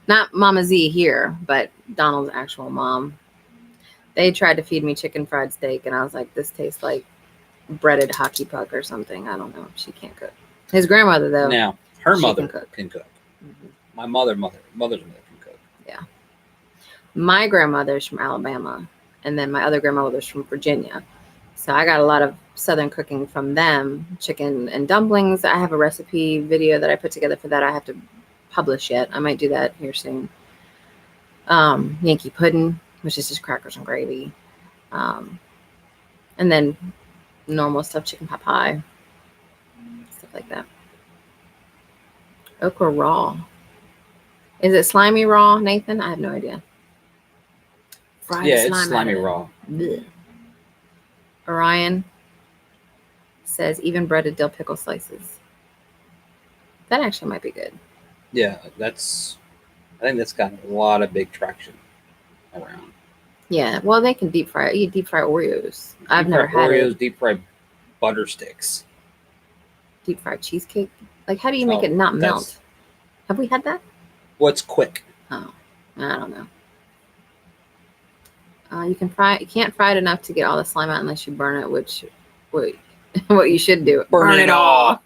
Speaker 1: not Mama Z here, but Donald's actual mom. They tried to feed me chicken fried steak, and I was like, this tastes like breaded hockey puck or something. I don't know. She can't cook. His grandmother, though.
Speaker 2: Now, her mother
Speaker 1: can cook.
Speaker 2: Mm-hmm. My mother's mother can cook.
Speaker 1: Yeah. My grandmother's from Alabama, and then my other grandmother's from Virginia. So I got a lot of Southern cooking from them. Chicken and dumplings. I have a recipe video that I put together for that. I have to publish yet. I might do that here soon. Yankee pudding, which is just crackers and gravy. And then normal stuff, chicken pot pie, stuff like that. Okra raw. Is it slimy raw, Nathan? I have no idea.
Speaker 2: Fried it's slimy raw.
Speaker 1: Blech. Orion says even breaded dill pickle slices. That actually might be good.
Speaker 2: Yeah, I think that's got a lot of big traction around.
Speaker 1: Yeah, well, they can deep fry. You deep fry Oreos. I've never had
Speaker 2: Oreos,
Speaker 1: it.
Speaker 2: deep fried butter sticks.
Speaker 1: Deep fried cheesecake. Like, how do you make it not melt? Have we had that?
Speaker 2: What's quick?
Speaker 1: Oh, I don't know. You can fry. You can't fry it enough to get all the slime out unless you burn it, which, what you should do?
Speaker 2: Burn it all.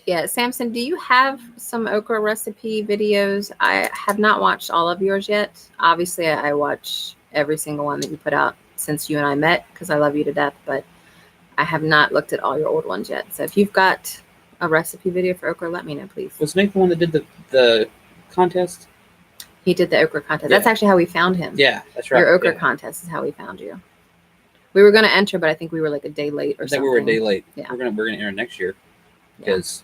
Speaker 1: Yeah, Samson, do you have some okra recipe videos? I have not watched all of yours yet. Obviously, I watch every single one that you put out since you and I met because I love you to death, but I have not looked at all your old ones yet. So if you've got a recipe video for okra, let me know, please.
Speaker 2: Was Nate the one that did the contest?
Speaker 1: He did the okra contest. Yeah. That's actually how we found him.
Speaker 2: Yeah, that's right.
Speaker 1: Your okra contest is how we found you. We were going to enter, but I think we were like a day late or something. I think we were a day late.
Speaker 2: Yeah. We're gonna enter next year because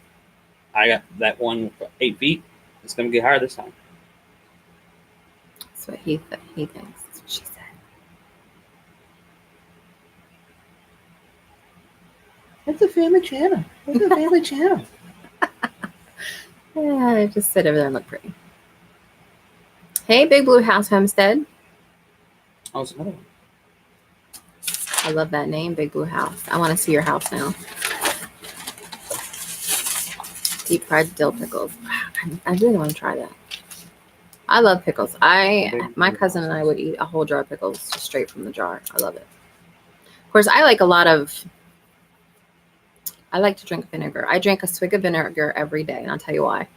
Speaker 2: I got that one 8 feet. It's gonna get higher this time.
Speaker 1: That's what he thinks. That's what she said.
Speaker 2: It's a family channel. It's a family channel.
Speaker 1: Yeah, just sit over there and look pretty. Hey, Big Blue House Homestead.
Speaker 2: Oh, it's another one.
Speaker 1: I love that name, Big Blue House. I want to see your house now. Deep fried dill pickles. I really want to try that. I love pickles. My cousin and I would eat a whole jar of pickles straight from the jar. I love it. Of course, I like to drink vinegar. I drink a swig of vinegar every day, and I'll tell you why.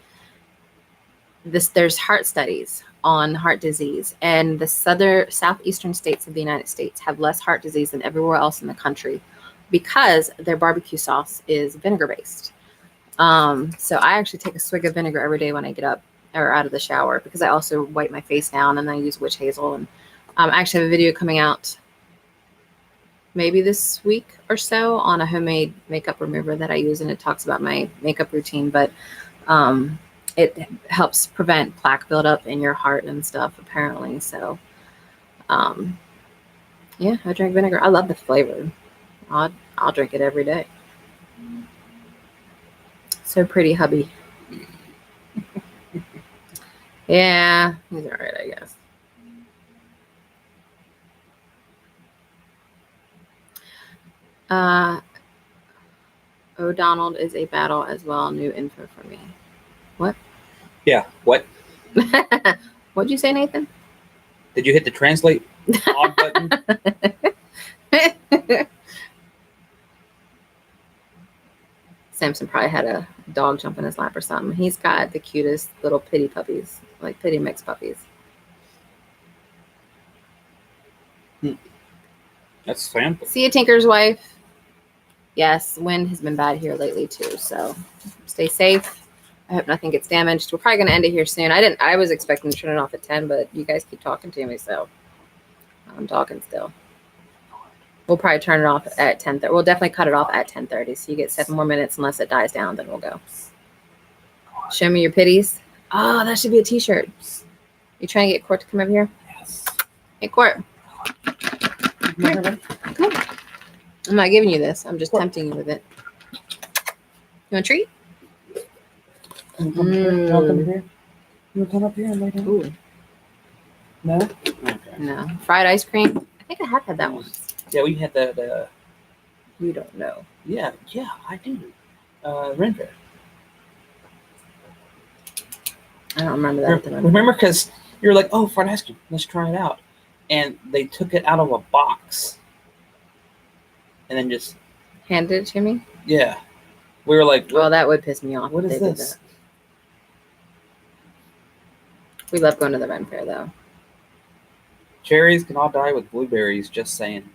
Speaker 1: There's heart studies on heart disease, and the southeastern states of the United States have less heart disease than everywhere else in the country because their barbecue sauce is vinegar based. So I actually take a swig of vinegar every day when I get up or out of the shower because I also wipe my face down and I use witch hazel. And I actually have a video coming out maybe this week or so on a homemade makeup remover that I use, and it talks about my makeup routine, but it helps prevent plaque buildup in your heart and stuff, apparently. So, yeah, I drink vinegar. I love the flavor. I'll drink it every day. So pretty, hubby. Yeah, he's all right, I guess. O'Donnell is a battle as well. New info for me. What?
Speaker 2: Yeah, what?
Speaker 1: What'd you say, Nathan?
Speaker 2: Did you hit the translate odd button?
Speaker 1: Samson probably had a dog jump in his lap or something. He's got the cutest little pity puppies, like pity mix puppies.
Speaker 2: That's sample.
Speaker 1: See you, Tinker's wife. Yes, wind has been bad here lately too, so stay safe. I hope nothing gets damaged. We're probably going to end it here soon. I was expecting to turn it off at 10, but you guys keep talking to me, so I'm talking still. We'll probably turn it off at 10:30. We'll definitely cut it off at 10:30, so you get 7 more minutes unless it dies down, then we'll go. Show me your pitties. Oh, that should be a t-shirt. You trying to get Court to come over here?
Speaker 2: Yes.
Speaker 1: Hey, Court. Come here. Come on. I'm not giving you this. I'm just tempting you with it. You want a treat?
Speaker 2: You want to come up here? You want to come up here and lay down?
Speaker 1: Ooh.
Speaker 2: No? Okay.
Speaker 1: No. Fried ice cream? I think I have had that once.
Speaker 2: Yeah, we had that.
Speaker 1: You don't know.
Speaker 2: Yeah, I do. Renfair.
Speaker 1: I don't remember that.
Speaker 2: Remember, because you were like, oh, fried ice cream, let's try it out. And they took it out of a box. And then just
Speaker 1: handed it to me?
Speaker 2: Yeah. We were like,
Speaker 1: well, that would piss me off.
Speaker 2: What is this?
Speaker 1: We love going to the Ren Fair, though.
Speaker 2: Cherries can all die with blueberries, just saying.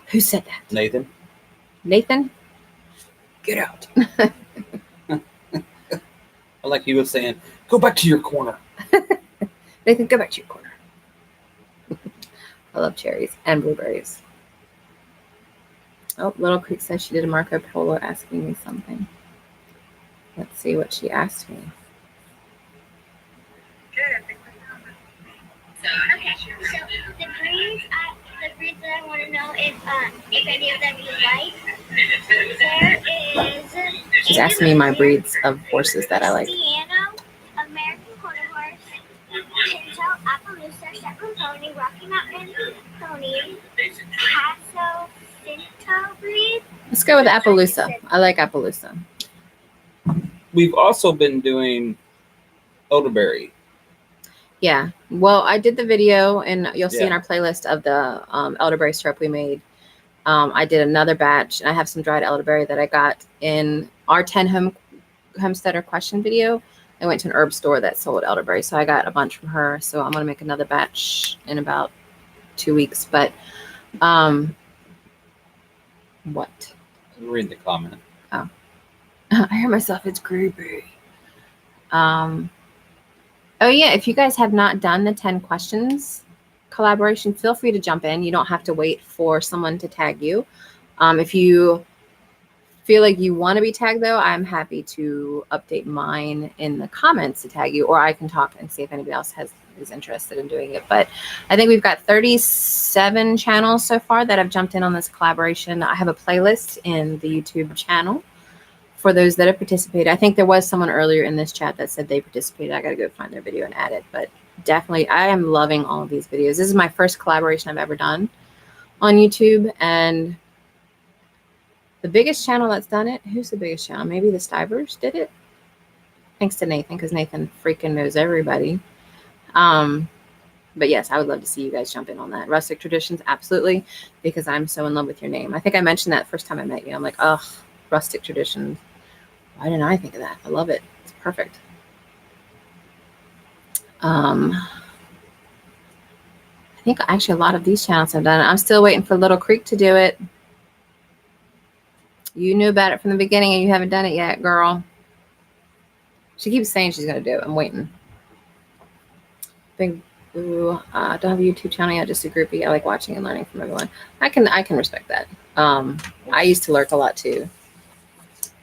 Speaker 1: Who said that?
Speaker 2: Nathan.
Speaker 1: Nathan? Get out.
Speaker 2: Like he was saying, go back to your corner.
Speaker 1: Nathan, go back to your corner. I love cherries and blueberries. Oh, Little Creek says she did a Marco Polo asking me something. Let's see what she asked me.
Speaker 3: Okay, so the breeds that I want to know if any of them you like. There is.
Speaker 1: She's asking me my breeds of horses that I like.
Speaker 3: Indiana, American Quarter Horse, pony, Rocky Mountain pony, 𝙎𝙬𝙄𝙀𝙈𝙎.
Speaker 1: Let's go with Appaloosa. I like Appaloosa.
Speaker 2: We've also been doing elderberry.
Speaker 1: Yeah. Well, I did the video, and you'll see in
Speaker 2: Yeah.
Speaker 1: our playlist of the elderberry syrup we made. I did another batch, and I have some dried elderberry that I got in our 10 homesteader question video. I went to an herb store that sold elderberry, so I got a bunch from her. So I'm gonna make another batch in about 2 weeks. But what?
Speaker 2: Read the comment.
Speaker 1: Oh, I hear myself. It's creepy. Oh yeah, if you guys have not done the 10 questions collaboration, feel free to jump in. You don't have to wait for someone to tag you. If you feel like you want to be tagged, though, I'm happy to update mine in the comments to tag you, or I can talk and see if anybody else is interested in doing it. But I think we've got 37 channels so far that have jumped in on this collaboration. I have a playlist in the YouTube channel for those that have participated. I think there was someone earlier in this chat that said they participated. I got to go find their video and add it. But definitely, I am loving all of these videos. This is my first collaboration I've ever done on YouTube. And the biggest channel that's done it, who's the biggest channel? Maybe the Stivers did it. Thanks to Nathan, because Nathan freaking knows everybody. But yes, I would love to see you guys jump in on that. Rustic Traditions, absolutely, because I'm so in love with your name. I think I mentioned that the first time I met you. I'm like, oh, Rustic Traditions. Why didn't I think of that? I love it. It's perfect. I think actually a lot of these channels have done it. I'm still waiting for Little Creek to do it. You knew about it from the beginning and you haven't done it yet, girl. She keeps saying she's going to do it. I'm waiting. Big Boo. Don't have a YouTube channel yet, just a groupie. I like watching and learning from everyone. I can respect that. I used to lurk a lot too.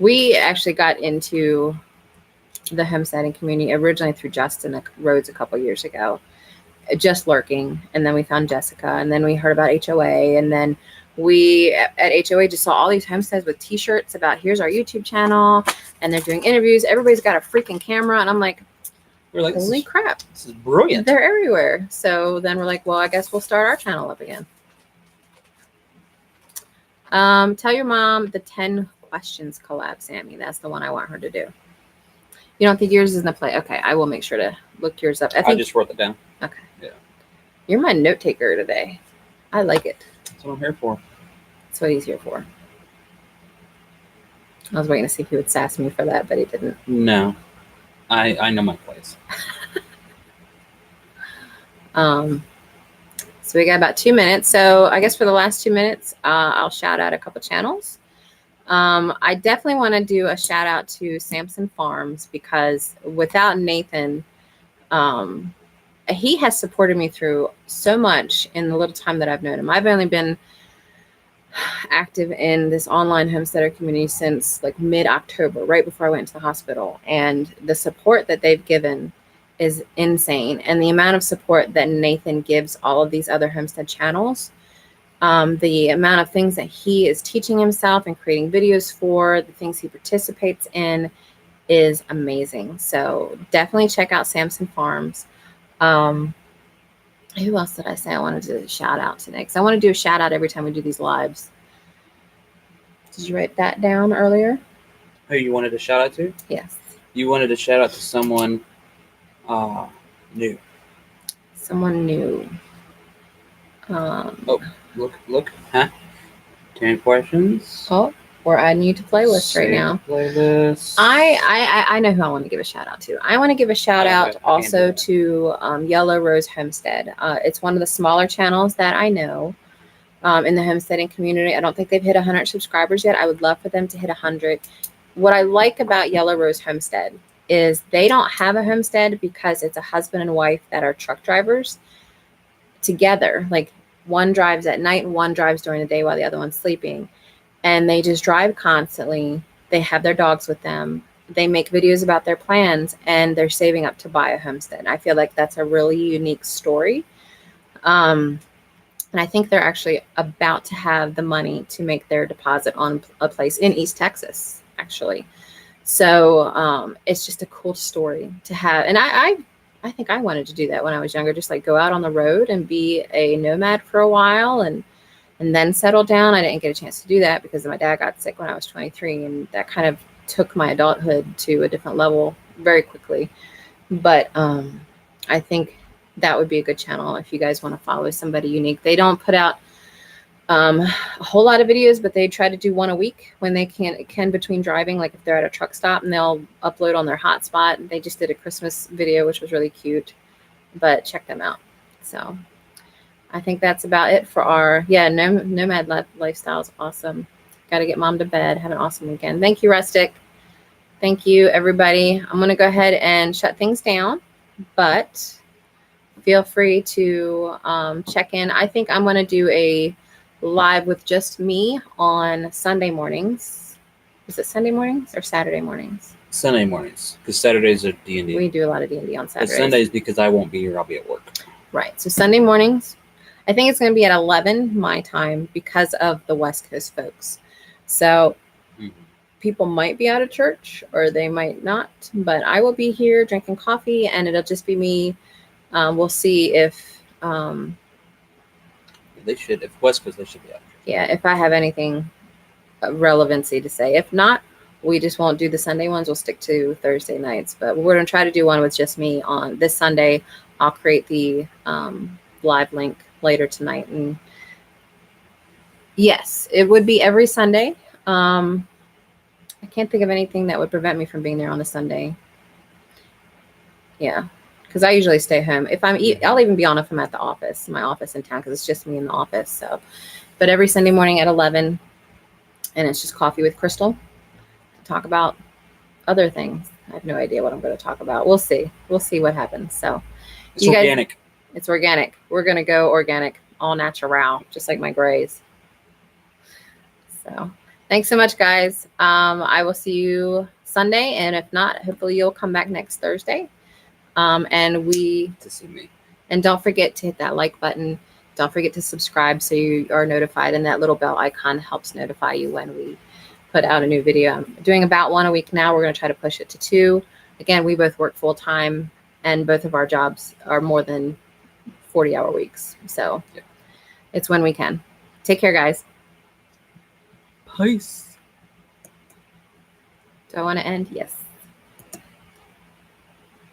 Speaker 1: We actually got into the homesteading community originally through Justin Rhodes a couple years ago, just lurking. And then we found Jessica, and then we heard about HOA. And then we at HOA just saw all these homesteads with t-shirts about here's our YouTube channel, and they're doing interviews. Everybody's got a freaking camera. And I'm like,
Speaker 2: We're like,
Speaker 1: holy crap.
Speaker 2: This is brilliant.
Speaker 1: They're everywhere. So then we're like, well, I guess we'll start our channel up again. Tell your mom the 10 questions collab, Sammy. That's the one I want her to do. You don't think yours is in the play? Okay, I will make sure to look yours up.
Speaker 2: I just wrote that down.
Speaker 1: Okay.
Speaker 2: Yeah.
Speaker 1: You're my note taker today. I like it.
Speaker 2: That's what I'm here for.
Speaker 1: That's what he's here for. I was waiting to see if he would sass me for that, but he didn't.
Speaker 2: No. I know my place.
Speaker 1: So we got about 2 minutes. So I guess for the last 2 minutes, I'll shout out a couple channels. I definitely want to do a shout out to Samson Farms, because without Nathan, he has supported me through so much in the little time that I've known him. I've only been active in this online homesteader community since like mid-October, right before I went to the hospital. And the support that they've given is insane. And the amount of support that Nathan gives all of these other homestead channels, the amount of things that he is teaching himself and creating videos for, the things he participates in is amazing. So definitely check out Samson Farms. Who else did I say I wanted to shout out today? Because I want to do a shout out every time we do these lives. Did you write that down earlier?
Speaker 2: Who you wanted to shout out to?
Speaker 1: Yes.
Speaker 2: You wanted to shout out to someone new.
Speaker 1: Someone new.
Speaker 2: Oh, look. Huh? 10 questions.
Speaker 1: Oh, we're adding you to playlist right now.
Speaker 2: Playlist.
Speaker 1: I know who I want to give a shout out to. I want to give a shout out also to Yellow Rose Homestead. It's one of the smaller channels that I know in the homesteading community. I don't think they've hit 100 subscribers yet. I would love for them to hit 100. What I like about Yellow Rose Homestead is they don't have a homestead because it's a husband and wife that are truck drivers together. Like one drives at night and one drives during the day while the other one's sleeping. And they just drive constantly. They have their dogs with them. They make videos about their plans, and they're saving up to buy a homestead. I feel like that's a really unique story. And I think they're actually about to have the money to make their deposit on a place in East Texas, actually. So it's just a cool story to have. And I think I wanted to do that when I was younger, just like go out on the road and be a nomad for a while and then settle down. I didn't get a chance to do that because my dad got sick when I was 23, and that kind of took my adulthood to a different level very quickly. But I think that would be a good channel if you guys want to follow somebody unique. They don't put out a whole lot of videos, but they try to do one a week when they can between driving, like if they're at a truck stop, and they'll upload on their hotspot. They just did a Christmas video, which was really cute, but check them out. So I think that's about it for our nomad lifestyle is awesome. Got to get mom to bed. Have an awesome weekend. Thank you, Rustic. Thank you, everybody. I'm going to go ahead and shut things down, but feel free to check in. I think I'm going to do a live with just me on Sunday mornings. Is it Sunday mornings or Saturday mornings?
Speaker 2: Sunday mornings, because Saturdays are D&D.
Speaker 1: We do a lot of D&D on Saturdays.
Speaker 2: Sundays, because I won't be here. I'll be at work.
Speaker 1: Right. So Sunday mornings, I think it's going to be at 11 my time because of the West Coast folks. So people might be out of church or they might not, but I will be here drinking coffee and it'll just be me. We'll see if
Speaker 2: they should. If West Coast, they should be out.
Speaker 1: Yeah, if I have anything relevancy to say. If not, we just won't do the Sunday ones. We'll stick to Thursday nights. But we're going to try to do one with just me on this Sunday. I'll create the live link later tonight. And yes, it would be every Sunday. I can't think of anything that would prevent me from being there on a Sunday. Yeah, because I usually stay home. If I'll even be on if I'm at the office, my office in town, because it's just me in the office. So, but every Sunday morning at 11, and it's just coffee with Crystal to talk about other things. I have no idea what I'm going to talk about. We'll see. We'll see what happens. So,
Speaker 2: it's organic.
Speaker 1: It's organic. We're going to go organic, all natural, just like my grays. So, thanks so much, guys. I will see you Sunday, and if not, hopefully you'll come back next Thursday. To see me. And don't forget to hit that like button. Don't forget to subscribe so you are notified, and that little bell icon helps notify you when we put out a new video. I'm doing about one a week now. We're going to try to push it to 2. Again, we both work full time, and both of our jobs are more than 40-hour weeks. So It's when we can. Take care, guys.
Speaker 2: Peace.
Speaker 1: Do I want to end? Yes.